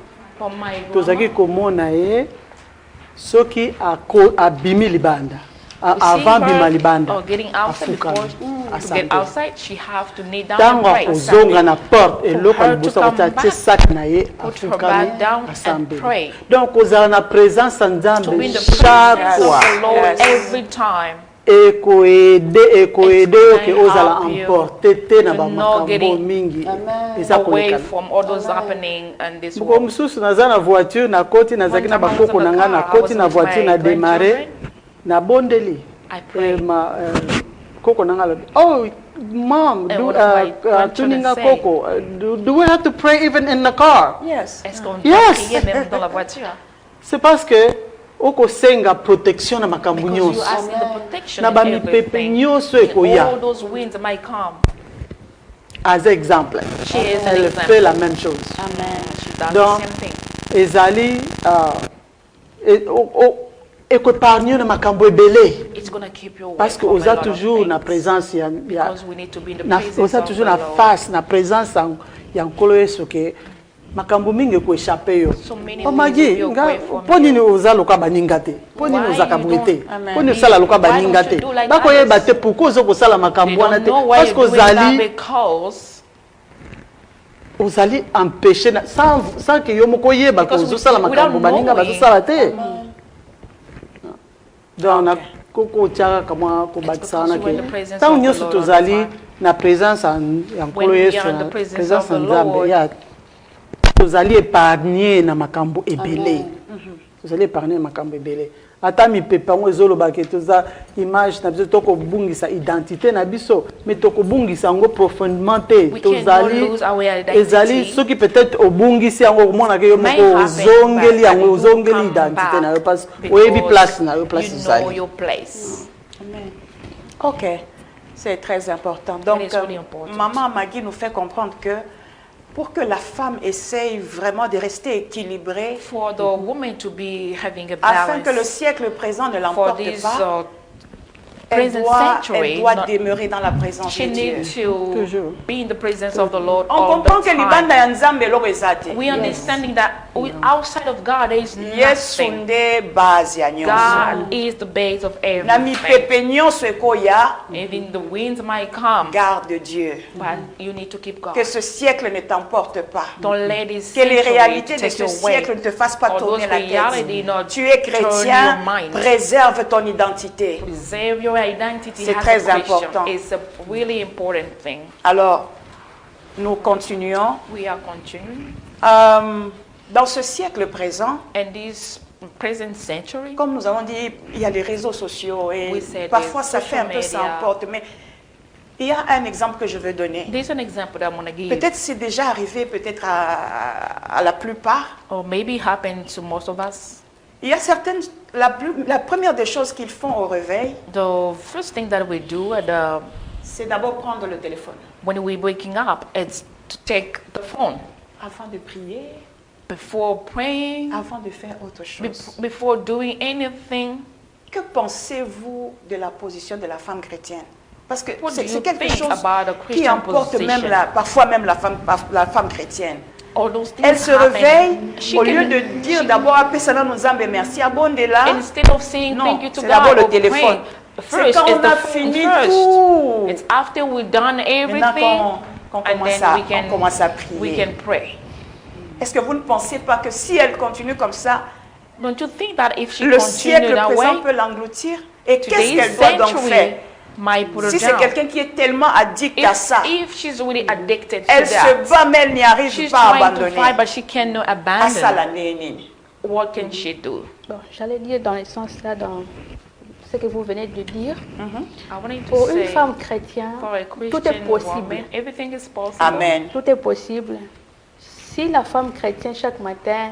tozaki komona ye soki abimi libanda avant bimalibanda or getting outside before to get outside, she have to kneel down tango and pray. ozonga na porte eloko liboso kotia sac na ye put her back down and pray. Donc ozala na présence ya Nzambe To be in the chaque presence fois. of the Lord every time. ekoede oke ozala emporté te na bamakambo mingi eza Away koleka from all those happening in this moko world. mosusu naza na voiture nakoti nazalaki na bakoko na ngai nakoti na voiture na démarré na bondeli koko na ngai alobi oh mom tuninga koko do we have to pray even in the car? Yes. Est-ce qu'on doit prier même dans la voiture? C'est parce que okosenga protection na makambo nyonso na bamipepe nyonso ekoya. All those winds might come. As exemple, elle fait la même chose. Amen. Donc, ezali épargner na makambo ebele. It's going to keep you away. Parce que oza toujours na présence ya oza toujours na face na présence ya nkolo Yesu ke makambo mingi ko échapper yo. Omagi nga ponini oza loka baninga te. Ponini oza kabwete. Ponini osala loka baninga te. Bako yeba te pourquoi ozo ko sala makambo wana te parce que ozali empêcher sans que yo moko yeba ko ozo sala makambo baninga bazo sala te. Donc na koko tiaka kama ko batisa na ke. Tant nyonso tozali na présence ya nkolo Yesu, présence ya Nzambe ya tozali épargner na makambo ebele. Tozali épargner na makambo ebele. Ata mipepe ngo ezoloba ke toza image na biso toko bungisa identité na biso mais toko bungisa ngo profondément te. Tozali ezali soki peut-être obungisi yango komona ke yo moko ozongeli yango ozongeli identité na yo parce oyebi place na yo place ezali. You know your place. Amen. OK. C'est très important. Donc maman Maggie nous fait comprendre que pour que la femme essaye vraiment de rester équilibrée, for the woman to be having a balance, afin que le siècle présent ne l'emporte pas, elle doit demeurer dans la présence de Dieu. Toujours. Be in the presence of the Lord. On comprend que libanda ya Nzambe lo ezate. We understanding that outside of God there is nothing. God is the base of everything. Even the winds might come. Garde Dieu. But you need to keep God. Que ce siècle ne t'emporte pas. Don't let this que les réalités de ce siècle ne te fassent pas tourner la tête. Tu es chrétien, préserve ton identité. Preserve your identity. C'est très important. It's a really important thing. Alors, nous continuons. We are continuing. Dans ce siècle présent, in this present century, comme nous avons dit, il y a les réseaux sociaux et parfois ça fait un peu ça emporte, mais il y a un exemple que je veux donner. Peut-être c'est déjà arrivé, peut-être à la plupart. Or maybe happened to most of us. Il y a certaines, la première des choses qu'ils font au réveil, the first thing that we do c'est d'abord prendre le téléphone. When we're waking up, it's to take the phone. Avant de prier, before praying, avant de faire autre chose, before doing anything. Que pensez-vous de la position de la femme chrétienne? Parce que c'est quelque chose qui emporte même parfois même la femme chrétienne. Elle se réveille, au lieu de dire d'abord merci, instead of saying thank you to c'est d'abord God, le téléphone. First, quand on a fini tout. It's after we've done everything, qu'on commence à prier. We can pray. Est-ce que vous ne pensez pas que si elle continue comme ça, don't you think that if she le siècle présent peut l'engloutir? Et qu'est-ce qu'elle doit donc faire? Si c'est quelqu'un qui est tellement addict à ça, elle se bat mais elle n'y arrive pas à abandonner. What can she do? Bon, j'allais dire dans le sens là, dans ce que vous venez de dire. Pour une femme chrétienne, tout est possible. Amen. Tout est possible. Si la femme chrétienne chaque matin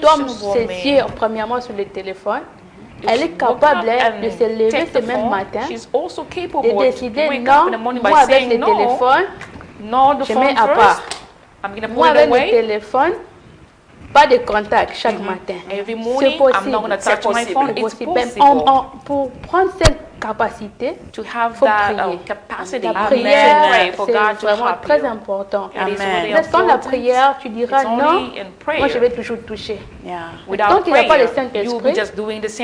tombe ses yeux premièrement sur le téléphone, elle est capable de se lever ce même matin et décider non, moi avec le téléphone, je mets à part. Moi avec le téléphone, pas de contact chaque matin. C'est possible. C'est possible. Pour prendre cette capacité, il faut prier. La prière, c'est vraiment très important. Mais sans la prière, tu diras non, moi je vais toujours toucher. Tant qu'il n'y a pas le Saint-Esprit,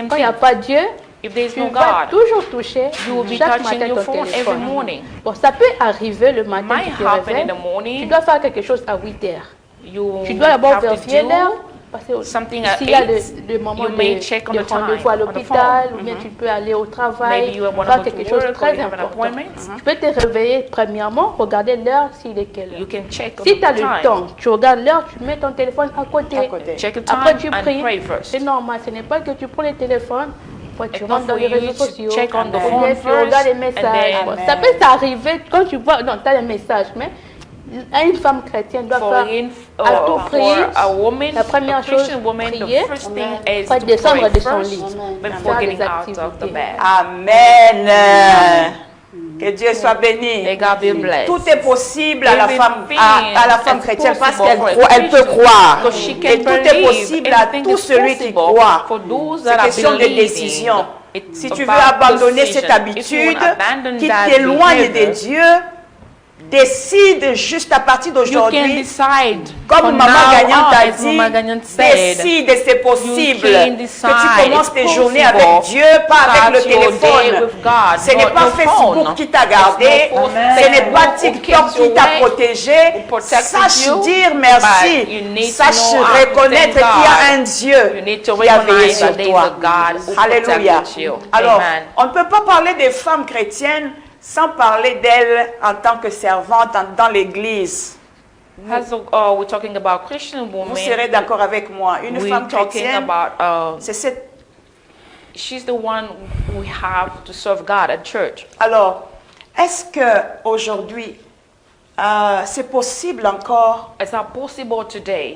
quand il n'y a pas Dieu, If there's tu no vas God, toujours toucher you will be chaque touching matin your ton phone every téléphone. morning. Bon, ça peut arriver le matin, Might tu te happen réveilles, in the morning. tu dois faire quelque chose à 8 heures. You Tu dois d'abord have to vérifier do l'heure. Parce que something at s'il y a 8, des moments you de may check on the time rendez-vous à on the l'hôpital, phone. ou bien tu peux aller au travail, Maybe you want faire to go quelque to chose de work or très you have an important. appointment. Tu peux te réveiller premièrement, regarder l'heure s'il est quelle heure. You can check on Si tu as the le time. temps, tu regardes l'heure, tu mets ton téléphone à côté. Check the Après time tu and pries. pray first. C'est normal, ce n'est pas que tu prends le téléphone, après tu It's rentres not dans for les you réseaux to sociaux, check on the ou phone bien tu first, regardes les and messages. then- Bon, ça peut t'arriver quand tu vois, non, tu as les messages, mais une femme chrétienne doit faire à tout prix. La première chose, prier, après descendre de son lit, before faire getting des out of the activités. bed. Amen. Que Dieu soit béni. May God be blessed. Tout est possible à la femme, à la femme Everything chrétienne is parce possible qu'elle for a croit, elle peut Christian. croire. Because she can Et tout est believe. possible à Everything tout is celui qui possible croit. for those C'est that are question de believing. décision. It's Si tu veux about abandonner decision. cette If you habitude want to abandon qui that t'éloigne de behavior, Dieu, décide juste à partir you can d'aujourd'hui, decide. comme From Maman now Gagnante on, a as dit, Mama Gagnante said, décide et c'est possible you can que tu decide. commences tes It's journées possible. avec Dieu, pas avec le Start your day téléphone. with God, Ce n'est not pas your Facebook phone. qui t'a gardé, It's not ce n'est pas Facebook who TikTok keeps qui you t'a awake, protégé. who protected Sache you, dire but merci, you need to sache know how to reconnaître thank qu'il y a God. un Dieu You need to qui a veillé recognize sur that there is toi. a God who Alléluia. protected you. Alors, Amen. on ne peut pas parler des femmes chrétiennes sans parler d'elles en tant que servantes dans l'église. As we're talking about Christian Vous serez women, d'accord avec moi. Une we're femme talking chrétienne, about c'est cette... she's the one we have to serve God at church. Alors, est-ce qu'aujourd'hui, c'est possible encore Is that possible today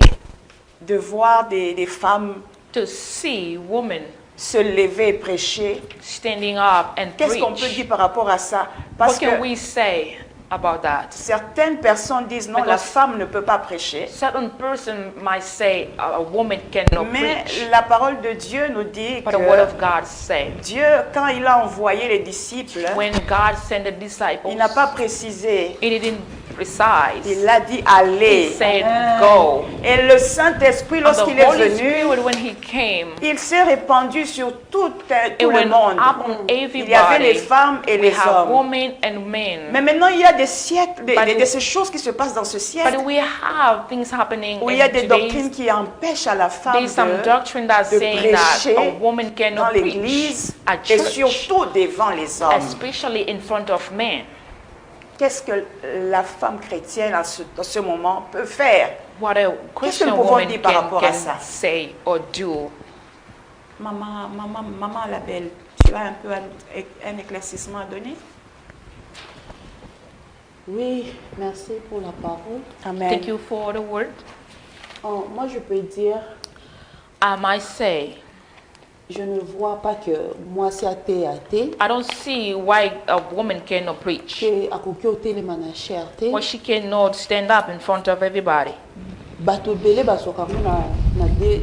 de voir des femmes to see women se lever et prêcher? standing up and Qu'est-ce qu'on peut preach? dire par rapport à ça? What Parce can que we say about that? certaines personnes disent non, la femme ne peut pas prêcher. Certain person might say a woman cannot Mais preach, la parole de Dieu nous dit but the word que of God says Dieu, quand il a envoyé les disciples, when God sent the disciples, il n'a pas précisé. He didn't precise. Il a dit He allez. said go. Et le Saint-Esprit, And lorsqu'il the est Holy venu, Spirit, when He came, il s'est répandu sur tout it le went monde. up on Il y avait les everybody. femmes et We les have hommes. women and men. Mais maintenant, il y a des siècles, But- de ces choses qui se passent dans ce siècle, But we have things happening où il y a in des doctrines today's. qui empêchent à la femme There's some de doctrine that's de saying that prêcher a woman dans cannot preach l'église at et church, surtout devant les hommes. especially in front of men. Qu'est-ce que la femme chrétienne dans ce moment peut faire? What a Christian pouvons woman dire par rapport à can ça? say or do. Maman la belle, tu as un peu un éclaircissement à donner? Oui, merci pour la parole. Amen. Thank you for the word. Moi, je peux dire, I might say, je ne vois pas que moi, c'est athée. I don't see why a woman cannot preach. Que akoki otelema na cherté. Why she cannot stand up in front of everybody. Bato bele basoka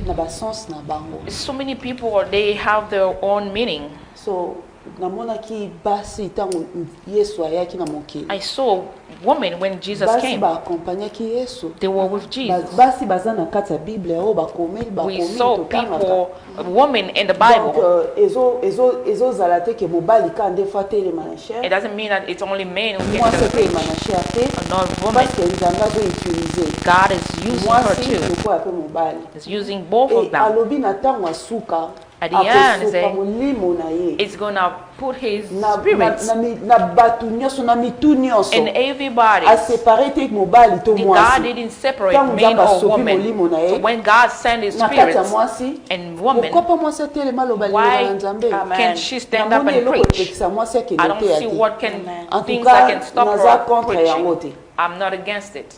na basens na bango. So many people, they have their own meaning. So namonaki basi ntango Yesu ayaki na mokili. I saw women when Jesus Basi came. baakompanyaki Yesu. They were with Jesus. Basi baza na kati ya Bible oyo bakomeli We saw totangaka. people, women in the Donc Bible. ezozala te ke mobali ka nde fo atelema na It chair. doesn't mean that it's only men who Mwasi can preach, atelema na chair te. not women. Parce que nzambe azoutilize God is using her mwasi too. lokola pe mobali. He's using both of Et them. alobi na ntango ya suka At the end, akosopa say, molimo na ye it's gonna put his na spirits na bato nyonso na mitu nyonso in everybody. asepare te mobali to God mwasi didn't separate ntango men nzambe or asopi women. molimo na So ye when God sent his na kati ya spirits mwasi and woman, okopa mwasi atelema aloba liloba why na nzambe can she stand up namoni and eloko preach? epekisa mwasi I akende don't te ya see te what can en things tout that cas can stop naza her contre yango preaching. te I'm not against it.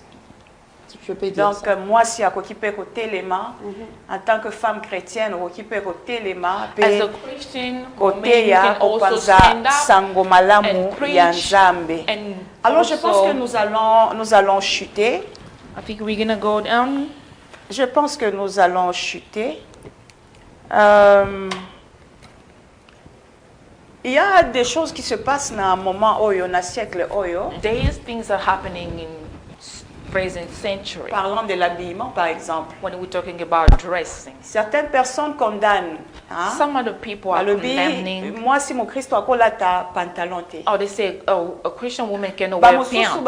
je peux dire Donc, ça. moi, si akoki pe kotelema, en tant que femme chrétienne, akoki pe kotelema, As pe a Christian woman, kote you ya can also kopanza stand up sango malamu and preach ya Nzambe. and Alors, je pense que also, nous allons chuter. I think we're gonna go down. Je pense que nous allons chuter. Il y a des choses qui se passent dans un moment oyo, dans un siècle oyo. These things are happening in present century. Parlant de l'habillement, par exemple. When we're talking about dressing, Certaines personnes condamnent Some of the people are condemning. Moi, si mon Christ a là ta pantalon te. Oh, they say, oh, a Christian woman cannot wear pants.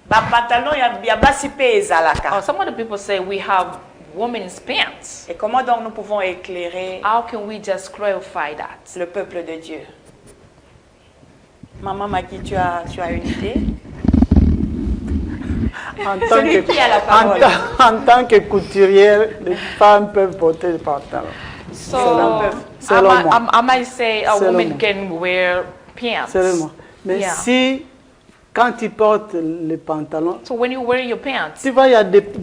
Pantalon ya basi pe ezalaka. Oh, some of the people say we have women's pants. Et comment donc nous pouvons éclairer? How can we just clarify that? Le peuple de Dieu. Maman Maki, tu as une idée? En tant que couturière, les femmes peuvent porter des pantalons. So, I might say a woman can wear pants. Mais si, quand tu portes les pantalons, so when you wear your pants, tu vois, il y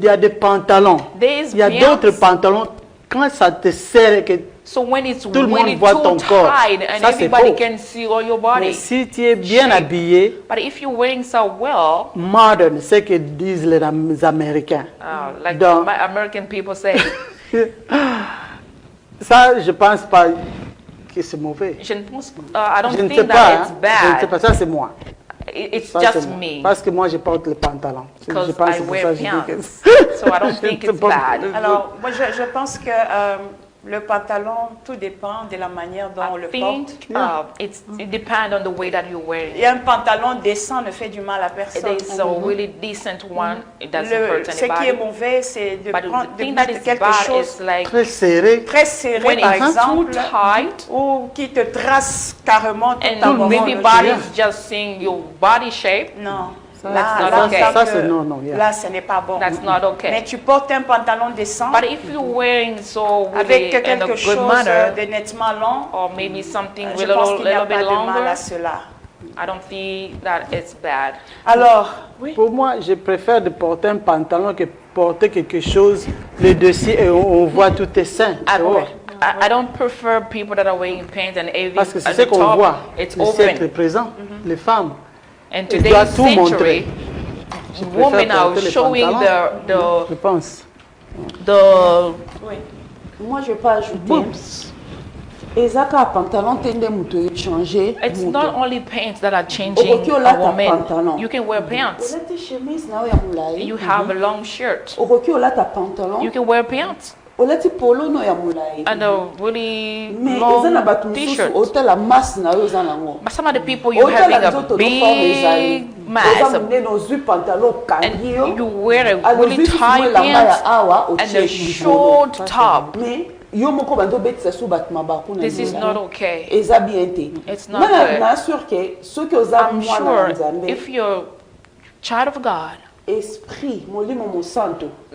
a des pantalons. Il y a d'autres pantalons. Quand ça te serre, que so when it's tout le monde voit ton corps, and ça c'est everybody beau. can see all your body. Mais si tu es bien habillé, but if you're wearing so well, modern, c'est ce que disent les Américains. Like my American people say. Ça, je pense pas que c'est mauvais. Je ne pense, I don't think that it's bad. Je ne sais pas, ça c'est moi. It's ça, just me. Parce que moi je porte le pantalon. Because I wear pants. So I don't think it's bad. Alors, moi je pense que le pantalon, tout dépend de la manière dont on le porte. It depends on the way that you wear it. Et un pantalon décent ne fait du mal à personne. It is a really decent one. It doesn't hurt anybody. Ce qui est mauvais, c'est de mettre quelque chose très serré, par exemple, too tight, ou qui te trace carrément tout and everybody is just seeing your body shape. Non. Là, ce n'est pas bon. That's not okay. Mais tu portes un pantalon décent. But if you're wearing so avec in quelque a good chose manner, de nettement long, or maybe something je with pense qu'il n'y a little pas bit de mal longer, à cela. I don't think that it's bad. Alors, pour moi, je préfère de porter un pantalon que porter quelque chose le dessus et on voit tout tes seins. I don't prefer people that are wearing pants and everything. Parce que c'est ce qu'on voit. It's le siècle présent, les femmes. And today's century, women are showing je pense. Moi, je vais pas ajouter. Ezaka pantalon tende muto changer. It's not only pants that are changing a woman. You can wear pants. You have a long shirt. You can wear pants. And a really long t-shirt. But some of the people, you're having a big mass and you wear a really tight pants and a short top. This is not okay. It's not good. I'm sure if you're a child of God, the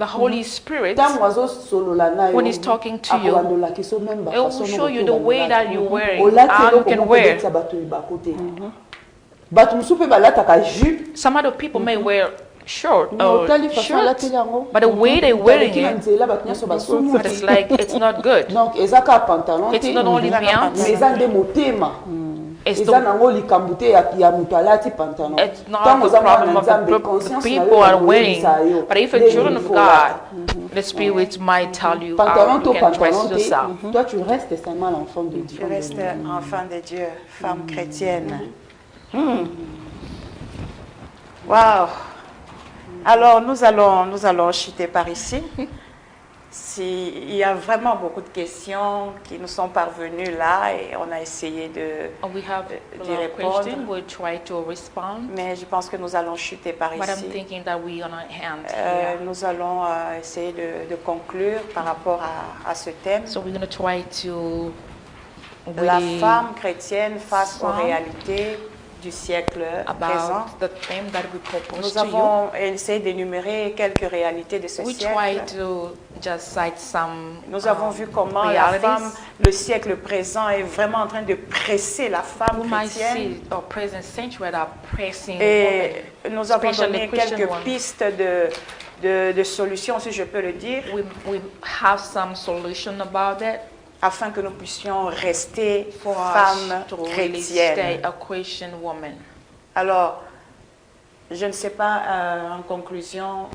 Holy Spirit, when He's talking to you, it will show you the way that you're wearing, how you can wear. Some other people may wear short or shirts, but the way they're wearing it, it's like it's not good. It's not only pants. It's not the problem of the people are wearing, but if you're children of God, the Spirit might tell you how you can dress yourself. Tu restes enfant de Dieu, femme chrétienne. Wow. Alors nous allons chuter par ici. Il y a vraiment beaucoup de questions qui nous sont parvenues là et on a essayé d'y répondre. We'll try to respond. Mais je pense que nous allons chuter par But ici. I'm thinking that we are not hand nous allons essayer de conclure par rapport à ce thème. So we're going to try to la femme chrétienne face aux réalités du siècle présent. Nous avons essayé d'énumérer quelques réalités de ce siècle. Nous avons vu comment la femme, le siècle présent est vraiment en train de presser la femme chrétienne. Et nous avons donné quelques pistes de solutions, si je peux le dire. We have some solution about that. Afin que nous puissions rester femmes chrétiennes. Alors, je ne sais pas, en conclusion,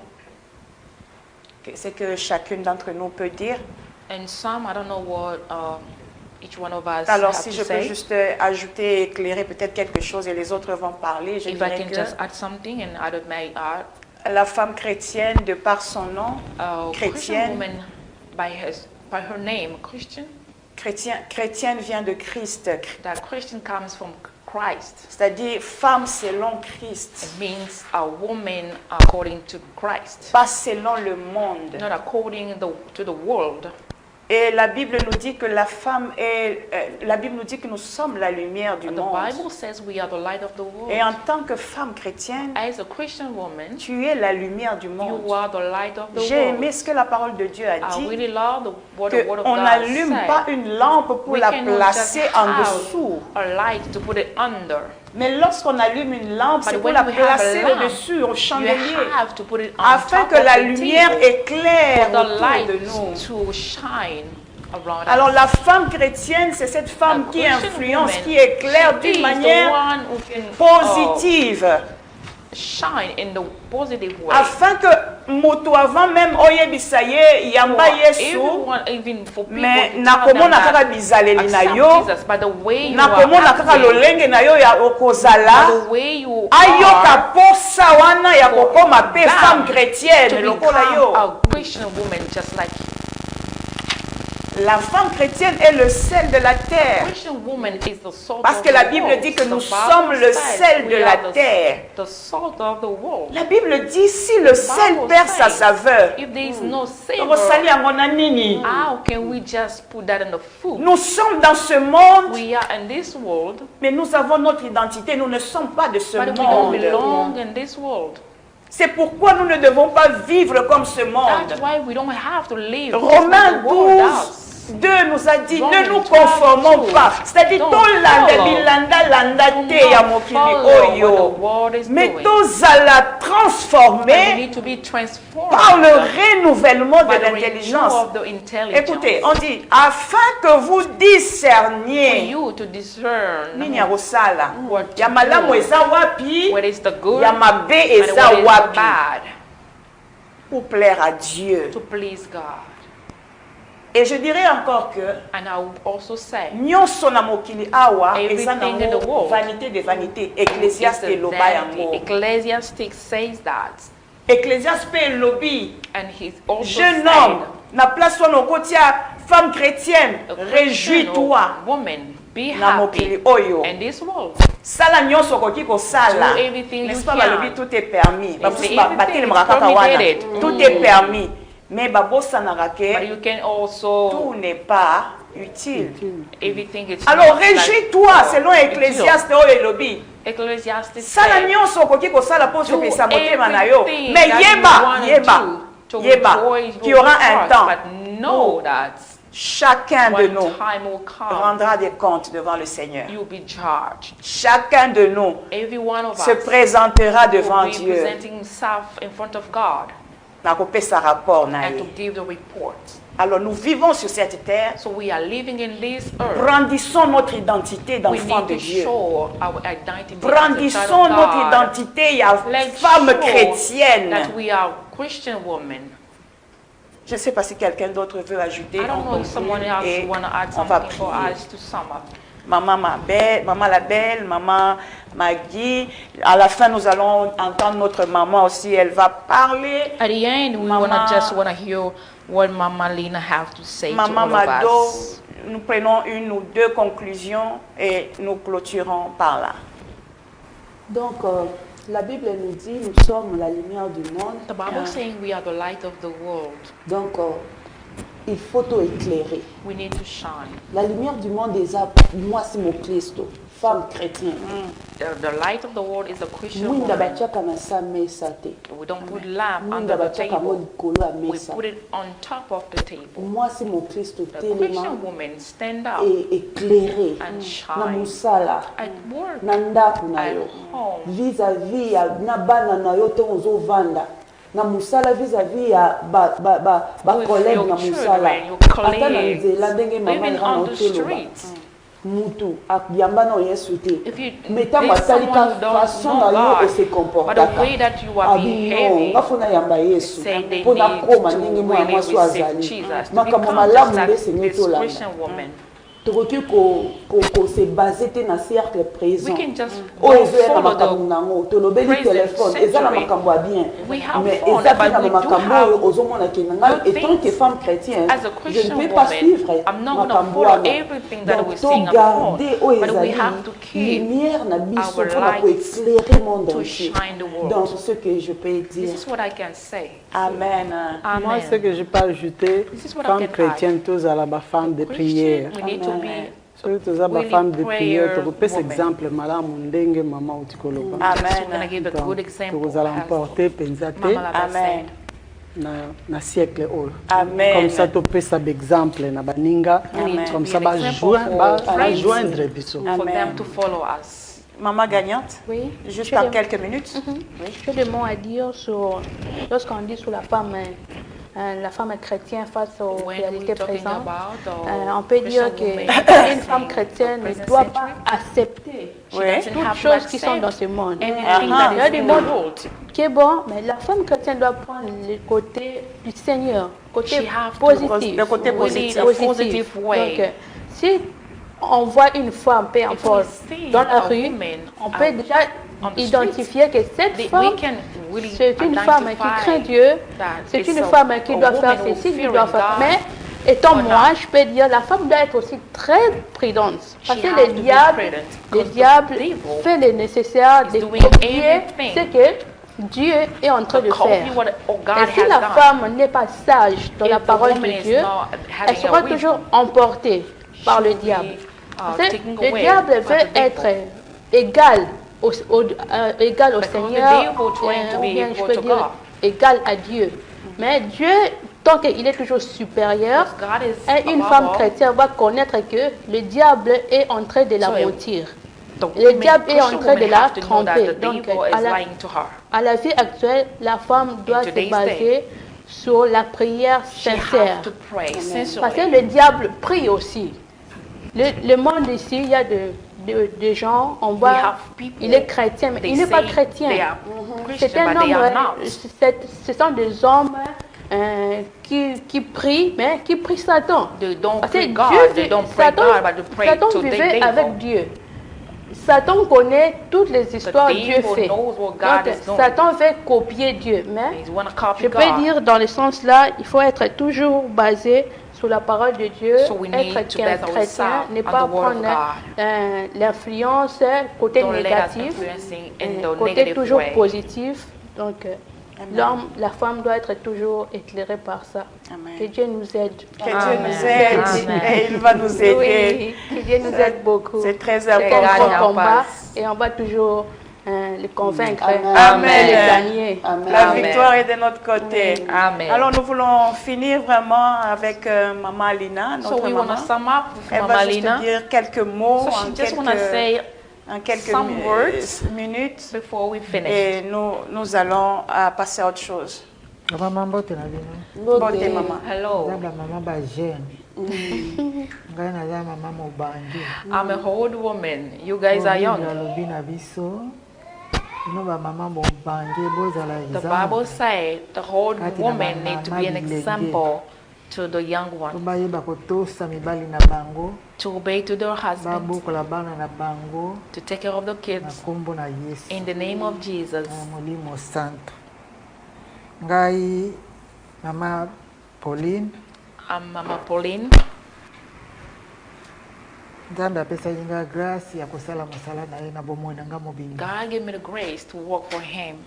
ce que chacune d'entre nous peut dire. Alors, si je peux juste ajouter, éclairer peut-être quelque chose et les autres vont parler, je dirais que la femme chrétienne, de par son nom, chrétienne, by her name, Christian, chrétienne vient de Christ. That Christian comes from Christ. C'est-à-dire femme selon Christ. It means a woman according to Christ. Pas selon le monde. Not according to the world. Et la Bible nous dit que la femme est, la Bible nous dit que nous sommes la lumière du monde. The Bible says we are the light of the world. Et en tant que femme chrétienne, as a Christian woman, tu es la lumière du monde. You are the light of the world. J'ai aimé ce que la parole de Dieu a dit. I really love what que the word of on God n'allume said. pas une lampe pour la placer en dessous. A light to put it under. Mais lorsqu'on allume une lampe, c'est pour la placer au-dessus, au chandelier, afin que la lumière éclaire autour de nous. Alors la femme chrétienne, c'est cette femme qui influence, qui éclaire d'une manière positive. Shine in the positive way. Afin que moto avant même oyebisaye yamba Yesu, mais nakomona kaka bizaleli na yo, nakomona kaka lolenge na yo ya okozala, ayoka posa wana ya kokoma pe femme chrétienne lokola yo. La femme chrétienne est le sel de la terre. Parce que la Bible dit que nous sommes le sel de la terre. La Bible dit si le sel perd sa saveur, nous sommes dans ce monde, mais nous avons notre identité. Nous ne sommes pas de ce monde. C'est pourquoi nous ne devons pas vivre comme ce monde. Romains 12, 2 nous a dit ne nous conformons pas. C'est-à-dire mais tous à la transformer par le renouvellement de l'intelligence. Écoutez, on dit afin que vous discerniez nini arosala ya malamu eza wapi ya mabe eza wapi pour plaire à Dieu. Et je dirais encore que nyonso na mokili awa eza nango vanité de vanité. Ecclésiaste eloba yango. Ecclesiastes says that. Ecclésiaste pe elobi jeune homme na place wana okotia femme chrétienne, réjouis-toi na mokili oyo. Sala nyonso okoki kosala. N'est-ce pas balobi tout est permis. Batelemaka kaka wana. Tout est permis. Mais tout n'est pas utile. Alors réjouis-toi selon Ecclésiaste Elobi. Sala nyonso okoki kosala po sepesa motema na yo. Mais yeba qu'il y aura un temps. Chacun de nous rendra des comptes devant le Seigneur. Chacun de nous se présentera devant Dieu. Alors nous vivons sur cette terre. Brandissons notre identité d'enfant de Dieu. Brandissons notre identité femme chrétienne. Je ne sais pas si quelqu'un d'autre veut ajouter. On va prier. Maman la belle, maman Maggie. À la fin, nous allons entendre notre maman aussi. Elle va parler. At the end, we just want to hear what Mama Lina have to say to all of us. Nous prenons une ou deux conclusions et nous clôturons par là. Donc, la Bible nous dit, nous sommes la lumière du monde. The Bible saying we are the light of the world. Donc, il faut tout éclairer. We need to shine. La lumière du monde est moi c'est mon Christ, femme chrétienne. The light of the world is a Christian woman. We don't put lamp under the table. We put it on top of the table. Moi c'est mon Christ, the Christian woman stand up et éclairer and shine na musala at work, na ndaku na at yo home, vis-à-vis ya na bana na yo te ozovanda na musala vis-à-vis ya ba collègue na musala ata na nzela ndenge mama na otelo mutu akiyamba na Yesu te mais ntango atalika façon na yo ese comportaka abino ngafuna yamba Yesu mpona koma ndenge mwana mwasi azali makambo malamu nde esengi tolanda tokoki se basé te na cercle présent. We can just oyo follow ezoya na makambo nango tolobeli téléphone eza na makambo ya bien mais eza mpe na makambo oyo ozomona ke na ngai etant que femme chrétienne je ne peux pas suivre makambo wana donc togarde oyo ezali lumière na biso mpona koéclairer monde entier dans ce que je peux dire. Amen. Moi ce que je peux ajouter, femme chrétienne tozala ba femme de prière. Soki toza ba femme de prière tokopesa exemple malamu ndenge mama utikoloba. Tokozala emporte mpenza te na siècle oyo. Comme ça topesa exemple na baninga comme ça bajoindre biso. For them to follow us. Maman gagnante, oui. Juste par quelques minutes. Oui. J'ai des mots à dire sur lorsqu'on dit sur la femme chrétienne face aux réalités présentes. On peut dire qu'une femme chrétienne ne doit pas accepter toutes choses qui sont dans ce monde. Il y a des mots qui est bon, mais la femme chrétienne doit prendre le côté du Seigneur, côté positif. Le côté positif. Donc, si on voit une femme, peu importe, dans la rue, on peut déjà identifier que cette femme, c'est une femme qui craint Dieu, c'est une femme qui doit faire ceci, qui doit faire. Mais étant moi, je peux dire la femme doit être aussi très prudente. Parce que le diable fait le nécessaire de copier ce que Dieu est en train de faire. Et si la femme n'est pas sage dans la parole de Dieu, elle sera toujours emportée par le diable. Le diable veut être égal au Seigneur, ou bien je peux dire égal à Dieu. Mais Dieu, tant qu'il est toujours supérieur, et une femme chrétienne va connaître que le diable est en train de la mentir. Le diable est en train de la tromper. Donc, à la vie actuelle, la femme doit se baser sur la prière sincère. Parce que le diable prie aussi. Le monde ici, il y a des gens, on voit, il est chrétien, mais il n'est pas chrétien. C'est un homme, ce sont des hommes qui prient, mais qui prient Satan. Parce que Satan vivait avec Dieu. Satan connaît toutes les histoires que Dieu fait. Donc, Satan veut copier Dieu. Mais je peux dire dans le sens là, il faut être toujours basé sur la parole de Dieu, être chrétien, ne pas prendre l'influence côté négatif, côté toujours positif. Donc, l'homme, la femme doit être toujours éclairée par ça. Amen. Que Dieu nous aide. Que Dieu nous aide et il va nous aider. Oui, que Dieu nous aide beaucoup. C'est très important. On combat et on va toujours les convaincre. Amen. Et les gagner. Amen. La victoire est de notre côté. Amen. Alors nous voulons finir vraiment avec Maman Alina, notre maman. Elle va juste dire quelques mots en quelques minutes before we finish. Et nous allons passer à autre chose. Maman, Beauté, maman. Hello. I'm an old woman. You guys are young. The Bible says the old woman needs to be an example to the young one, to obey to their husbands, to take care of the kids in the name of Jesus. Mama Pauline. I'm Mama Pauline. God gave me the grace to work for Him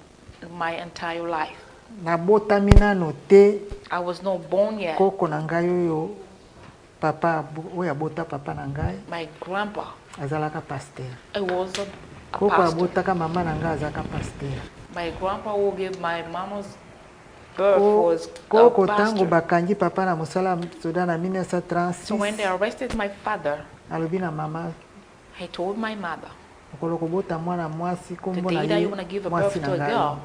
my entire life. I was not born yet. My grandpa, I was a pastor. My grandpa who gave my mama's birth was a pastor. So when they arrested my father, I told my mother, the day that you want to give a birth to a girl,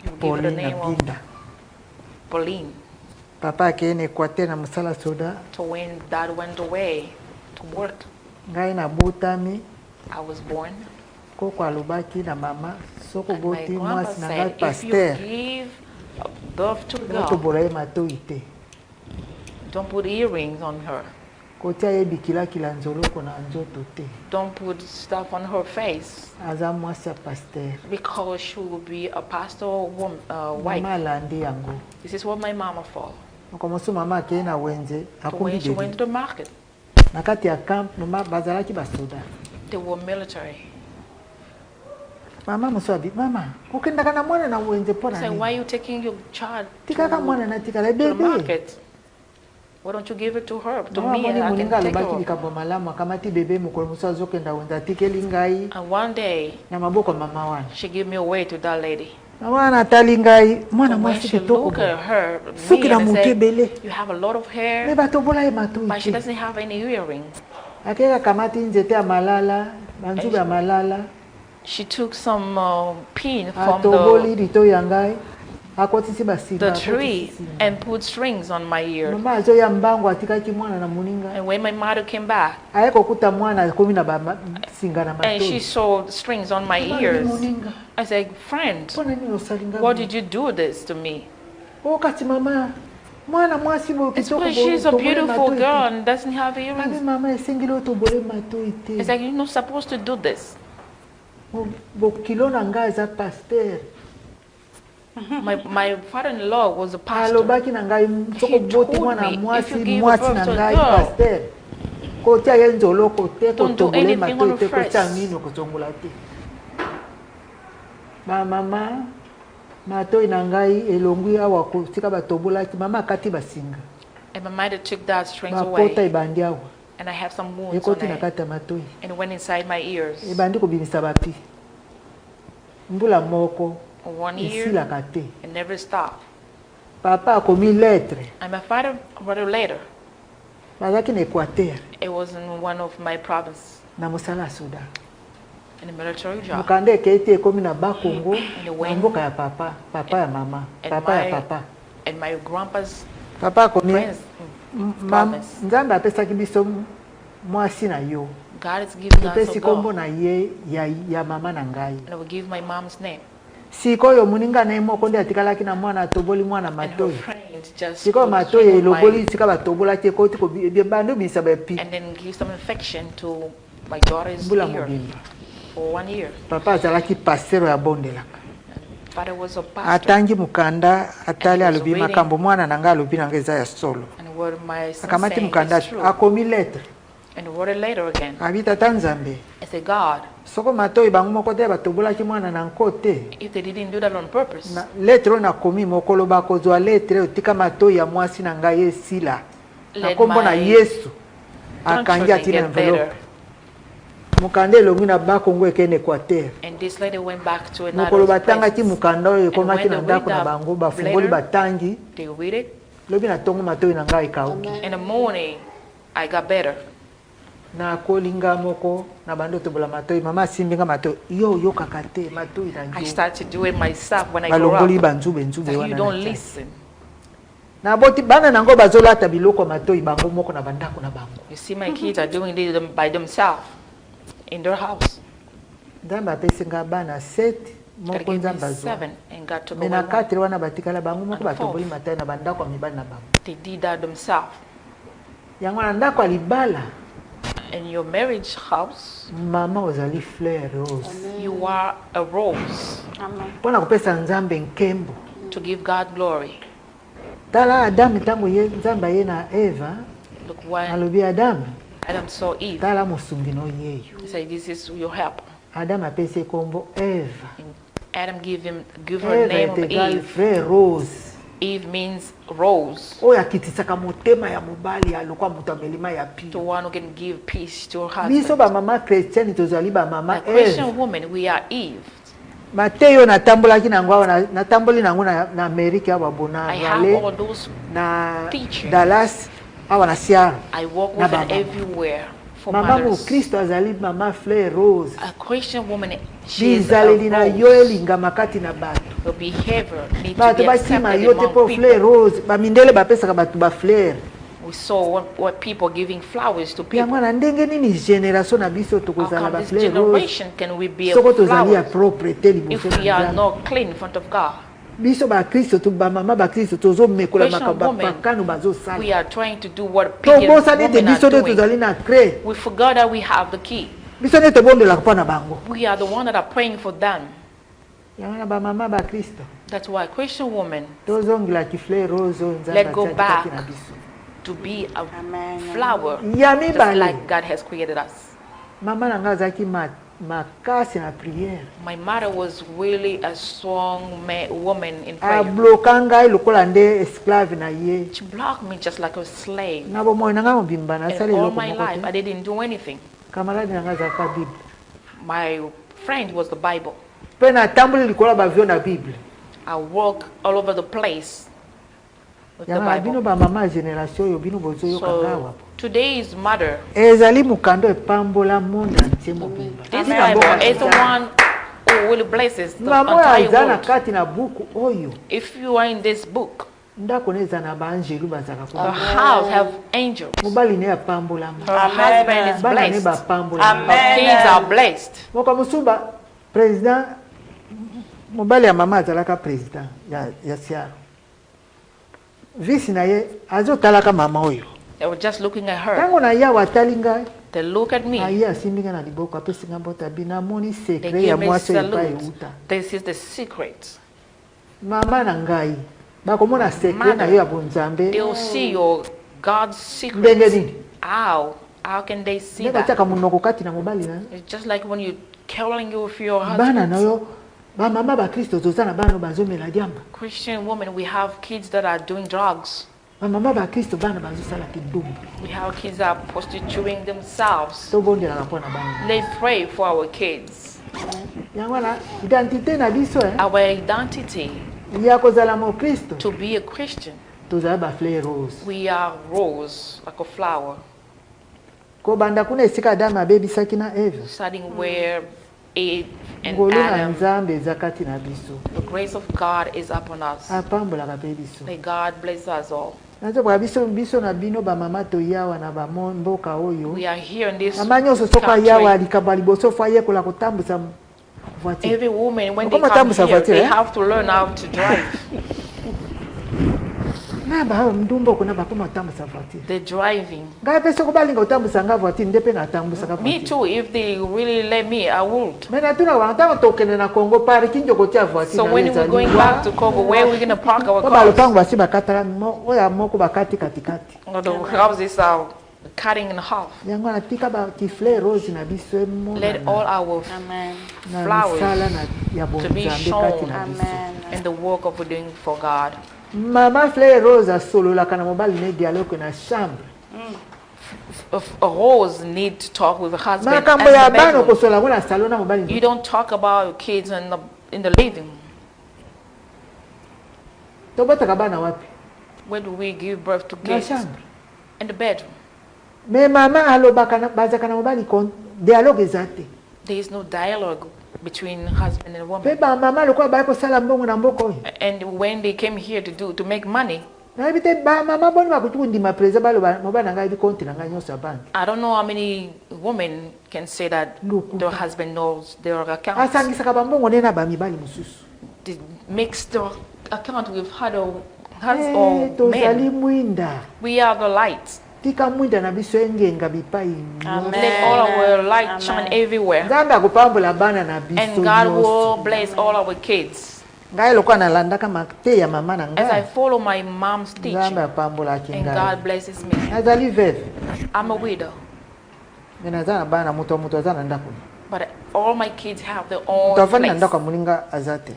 you give her the name of Pauline. So when Dad went away to work, I was born. And my grandpa said, if you give birth to a girl, don't put earrings on her. Don't put stuff on her face. Because she will be a pastor woman, wife. This is what my mama for. When she went to the market, they were military. Mama, say, why are you taking your child to the market? Why don't you give it to her? To me, and I can take her. And one day, she gave me away to that lady. And when she looked at her, me, and said, you have a lot of hair, but she doesn't have any earrings. She took some pin from the tree and put strings on my ear. And when my mother came back, and she saw strings on my ears, I said, friend, why did you do this to me? It's because she's a beautiful girl and doesn't have earrings. It's like, you're not supposed to do this. My father-in-law was a pastor. He told me, if you give birth to a girl, don't do anything on her first. Mama, matoi nangai elongwi awa tika batobola mama kati basinga. And my mother took that strings away. And I have some wounds on it. And it went inside my ears. One year, it never stopped. Papa komi lettre. And my father wrote a letter. It was in one of my provinces. In a military job. And my grandpa's friends. God is giving us a God. And I will give my mom's name. Sikoyo muninga na imo konde atikalaki na mwana toboli mwana matoi. Sikoyo matoi eloboli sikaba tobola ke koti ko bando bisaba pi. And then give some infection to my daughter's ear for 1 year. Papa azalaki pasero ya bondela. Father was a pastor. Atangi mukanda atali alubi makambo mwana nanga alubi nangeza ya solo. And what my son akamati mukanda akomi lettre. And wrote a letter again. Abita Tanzambe. I said, God, soko matoi bangu mokote batobola ki mwana na nkote. If they didn't do that on purpose. Na lettre na komi mokolo bakozwa lettre otika matoi ya mwasi na ngai esila. Na kombo na Yesu. Akanja tina envelope. Mukande longi na bakongo ekene Equateur. And this lady went back to another place. Mokolo batanga ki mukanda oyo komaki na ndako na bango bafungoli batangi. They read it. Lobi na tongo matoi na ngai kauki. In the morning, I got better. Na kolinga moko na bando tobola matoi mama simbinga matoi yo kakate matoi na I started to do it myself when I grew up. Balongoli banzube wana. You don't listen. Na boti bana nango bazolata biloko matoi bango moko na bandako na bango. You see my kids are doing this by themselves in their house. Ndamba pesinga bana 7 moko nzamba zo. 7 and got to go. Mena 4 wana batikala bango moko batoboli matai na bandako mibali na bango. They did that themselves. Yango na ndako alibala. In your marriage house, mama ozali fleur rose. You are a rose. Amen. Pona kupesa nzambe nkembo. To give God glory. Tala Adam tango ye nzamba ye na Eva. Look why. Alobi Adam. Adam saw Eve. Tala musungino yeyo. He said, this is your help. Adam apese kombo Eva. Adam give her name of Eve. Fleur rose. Eve means rose. Oh, yakitisaka motema ya mobali alikuwa mutamelima ya pi. To one who can give peace to her husband. Biso ba mama Christian tozali ba mama Eve. Christian woman, we are Eve. Mateyo natambola kinangwa natamboli nangu na America ya babona I have all those na teachers. Dallas awa na Seattle. I walk with them everywhere. Mama mu Kristo azali mama Fleur Rose. A Christian woman, she is a rose. Makati na batu. The behavior needs to be accepted among Fleur Rose. Bamindele bapesa batu ba fleur. We saw what people giving flowers to people. Yangwana ndenge nini generation na biso tokozala ba Fleur Rose. Generation can we be a flower if we are not clean in front of God? biso ba Kristo to ba mama ba Kristo tozo mekola makaba pakano bazo sala. We are trying to do what pagan women are doing. We forgot that we have the key. Biso ne to bondela kupana bango. We are the one that are praying for them. Yana ba mama ba Kristo. That's why Christian women, let go back to be a flower just like God has created us. My mother was really a strong woman in prayer. She blocked me just like a slave. And all my life, I didn't do anything. My friend was the Bible. I walk all over the place with the Bible. So today's mother, this Bible is the one who really blesses the entire world. If you are in this book, the house have angels. Her husband is blessed. Her kids are blessed. President mobali ya mama azalaka president ya siara. Visi na ye azotalaka mama oyo. They were just looking at her. Tango na ya watali ngai. They look at me. Aya asimbinga na liboko apesi ngambota bina moni secret ya mwasi epa euta. This is the secret. Mama na ngai. Bakomona secret na yo ya bonzambe. They will see your God's secret. How can they see that? It's just like when you caroling with your husband. Christian women, we have kids that are doing drugs. We have kids that are prostituting themselves. They pray for our kids. Our identity to be a Christian. We are rose, like a flower. Starting where Eve and Adam, the grace of God is upon us. May God bless us all. We are here in this country. Every woman, when they come here, they have to learn how to drive. They're driving. Me too, if they really let me, I would. So when we're going back to Congo, where are we going to park our cars? The houses are cutting in half. Let all our flowers to be shown in the work of we're doing for God. Mama Fleur Rose solo la kana mobile ne dialogue na chambre. A Rose need to talk with her husband. You don't talk about your kids in the living. Where do we give birth to kids? In the bedroom. Me mama alobaka baza kana mobile kon dialogue ezate. There is no dialogue between husband and woman. And when they came here to make money, I don't know how many women can say that their husband knows their accounts. They mix the account with other husband or men. We are the light. Let all our light shine everywhere. And God will bless all our kids. As I follow my mom's teaching, and God blesses me. I'm a widow. But all my kids have their own place.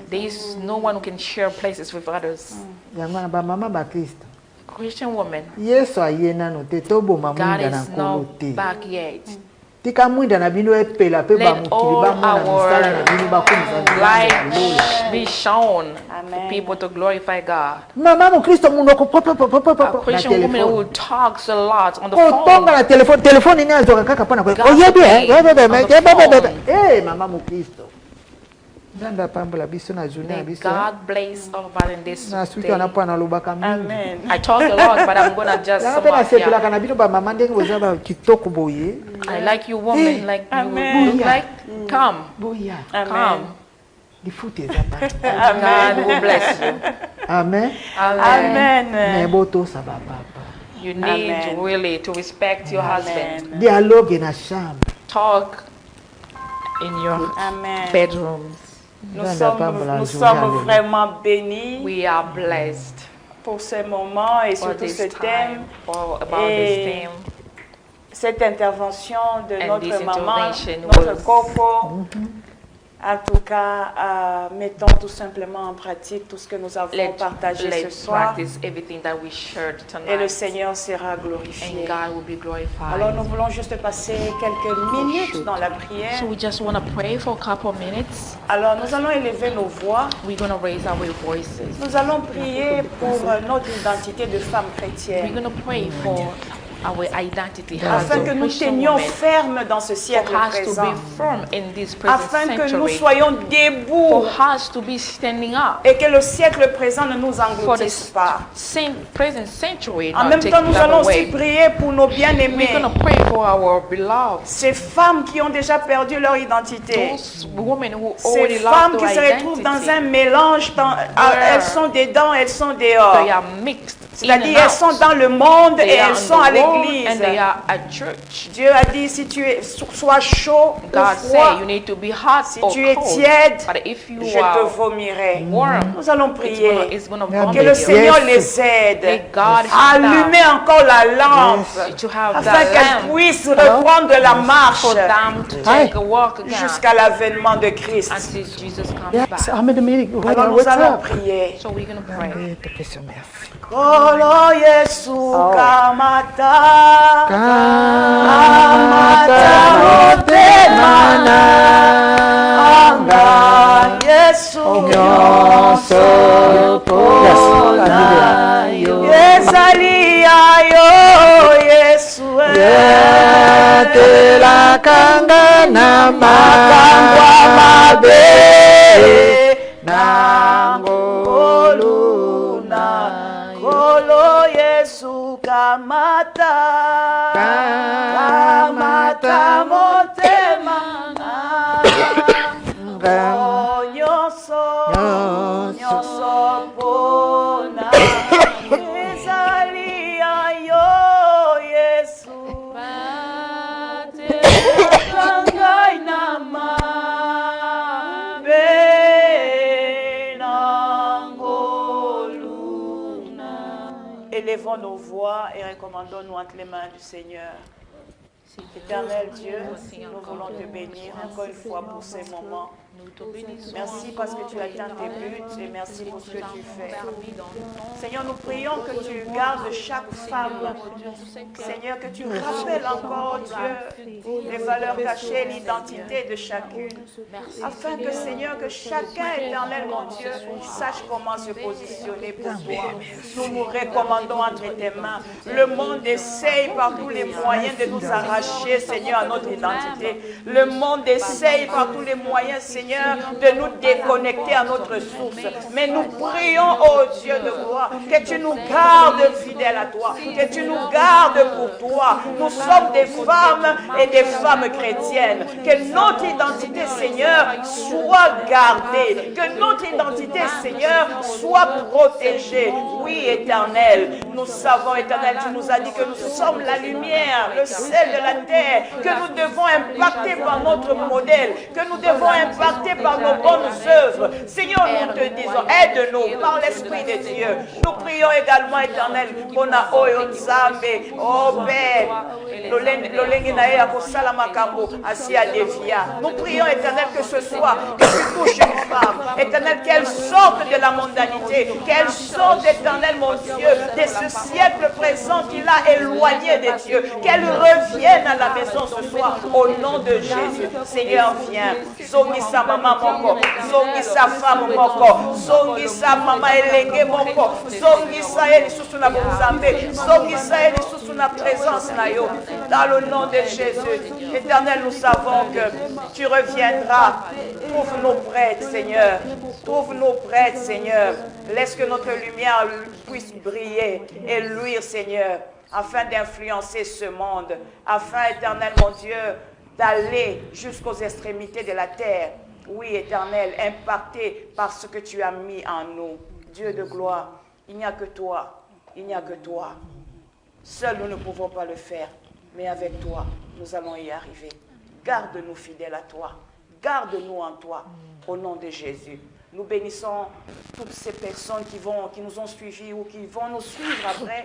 There is no one who can share places with others. Christian woman, God is not back yet. Let all our light be shown for people to glorify God. A Christian woman who talks a lot on the phone. May God bless all of us in this day. Amen. I talk a lot, but I'm going to just sum up here. I like you woman, like you look like. Come. Come. God will bless you. Amen. Amen. Mais boto ça va papa. You need really to respect your husband. Dialogue na chambre. Talk in your bedrooms. Nous sommes vraiment bénis. We are blessed pour ce moment et surtout ce thème. Et cette intervention de notre maman, notre coco. En tout cas, mettons tout simplement en pratique tout ce que nous avons partagé ce soir. Et le Seigneur sera glorifié. Alors nous voulons juste passer quelques minutes dans la prière. Alors nous allons élever nos voix. Nous allons prier pour notre identité de femme chrétienne. Afin que nous tenions ferme dans ce siècle présent, afin que nous soyons debout et que le siècle présent ne nous engloutisse pas. En même temps, nous allons aussi prier pour nos bien-aimés, ces femmes qui ont déjà perdu leur identité, ces femmes qui se retrouvent dans un mélange, elles sont dedans, elles sont dehors. C'est-à-dire elles sont dans le monde et elles sont à l'église. Dieu a dit si tu es sois chaud ou froid, si tu es tiède, je te vomirai. Nous allons prier que le Seigneur les aide à allumer encore la lampe afin qu'elle puisse reprendre la marche jusqu'à l'avènement de Christ. Alors nous allons prier. Kolo Yesu kamata otemana anga Yesu nyonso pona yesalia yo Yesu tela kanga na makangwa mabe nangoluna Kolo Yesu kamata motema nyonso pona ezalia yo Yesu ngai na mabe Élevons nos voix et recommandons-nous entre les mains du Seigneur. Éternel Dieu, nous voulons te bénir encore une fois pour ces moments. Merci parce que tu atteins tes buts et merci pour ce que tu fais. Seigneur, nous prions que tu gardes chaque femme. Seigneur, que tu rappelles encore, Dieu, les valeurs cachées, l'identité de chacune. Afin que, Seigneur, que chacun, éternel, mon Dieu, sache comment se positionner pour toi. Nous nous recommandons entre tes mains. Le monde essaye par tous les moyens de nous arracher, Seigneur, à notre identité. Le monde essaye par tous les moyens, Seigneur, de nous déconnecter à notre source. Mais nous prions, oh Dieu de gloire, que tu nous gardes fidèles à toi, que tu nous gardes pour toi. Nous sommes des femmes et des femmes chrétiennes. Que notre identité, Seigneur, soit gardée. Que notre identité, Seigneur, soit protégée. Oui, Éternel, nous savons, Éternel, tu nous as dit que nous sommes la lumière, le sel de la terre, que nous devons impacter par notre modèle, que nous devons impacter par nos bonnes œuvres. Seigneur, nous te disons, aide-nous par l'Esprit de Dieu. Nous prions également, Éternel, Bona Oyo Nzambe, oh Père, nous prions, Éternel, que ce soit, que tu touches une femme, Éternel, qu'elle sorte de la mondanité, qu'elle sorte, Éternel, mon Dieu, de ce siècle présent qui l'a éloigné de Dieu, qu'elle revienne à la maison ce soir, au nom de Jésus. Seigneur, viens. Zongisa mama moko, zongisa femme moko, zongisa mama elenge moko, zongisa eli susu na bozambe, zongisa eli susu na présence na yo. Dans le nom de Jésus, Éternel, nous savons que tu reviendras. Trouve-nous prêtes, Seigneur. Trouve-nous prêtes, Seigneur. Laisse que notre lumière puisse briller et luire, Seigneur, afin d'influencer ce monde, afin, Éternel, mon Dieu, d'aller jusqu'aux extrémités de la terre, Oui, Éternel, impactés par ce que tu as mis en nous. Dieu de gloire, il n'y a que toi. Il n'y a que toi. Seuls nous ne pouvons pas le faire. Mais avec toi, nous allons y arriver. Garde-nous fidèles à toi. Garde-nous en toi. Au nom de Jésus. Nous bénissons toutes ces personnes qui nous ont suivis ou qui vont nous suivre après.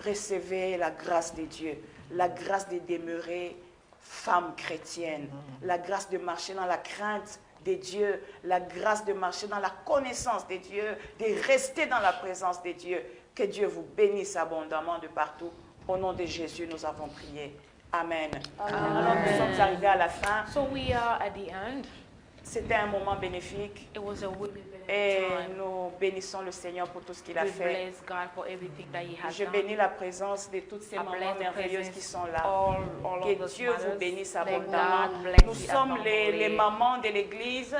Recevez la grâce de Dieu. La grâce de demeurer femme chrétienne. La grâce de marcher dans la crainte de Dieu. La grâce de marcher dans la connaissance de Dieu. De rester dans la présence de Dieu. Que Dieu vous bénisse abondamment de partout. Au nom de Jésus, nous avons prié. Amen. Amen. Alors, nous sommes arrivés à la fin. So we are at the end. C'était un moment bénéfique. It was a et nous bénissons le Seigneur pour tout ce qu'il a fait. Je bénis la présence de toutes ces mamans merveilleuses qui sont là. Que Dieu vous bénisse abondamment. Nous sommes les mamans de l'Église.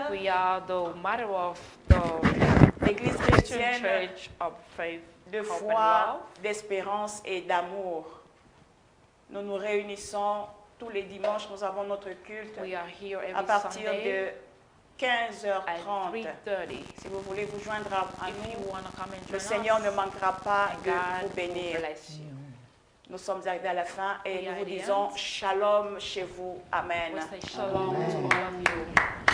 L'Église chrétienne de foi, d'espérance et d'amour. Nous nous réunissons tous les dimanches. Nous avons notre culte à partir de 15h30. Si vous voulez vous joindre à nous, le Seigneur ne manquera pas de vous bénir. Nous sommes arrivés à la fin et nous vous disons shalom chez vous. Amen. Shalom to all of you.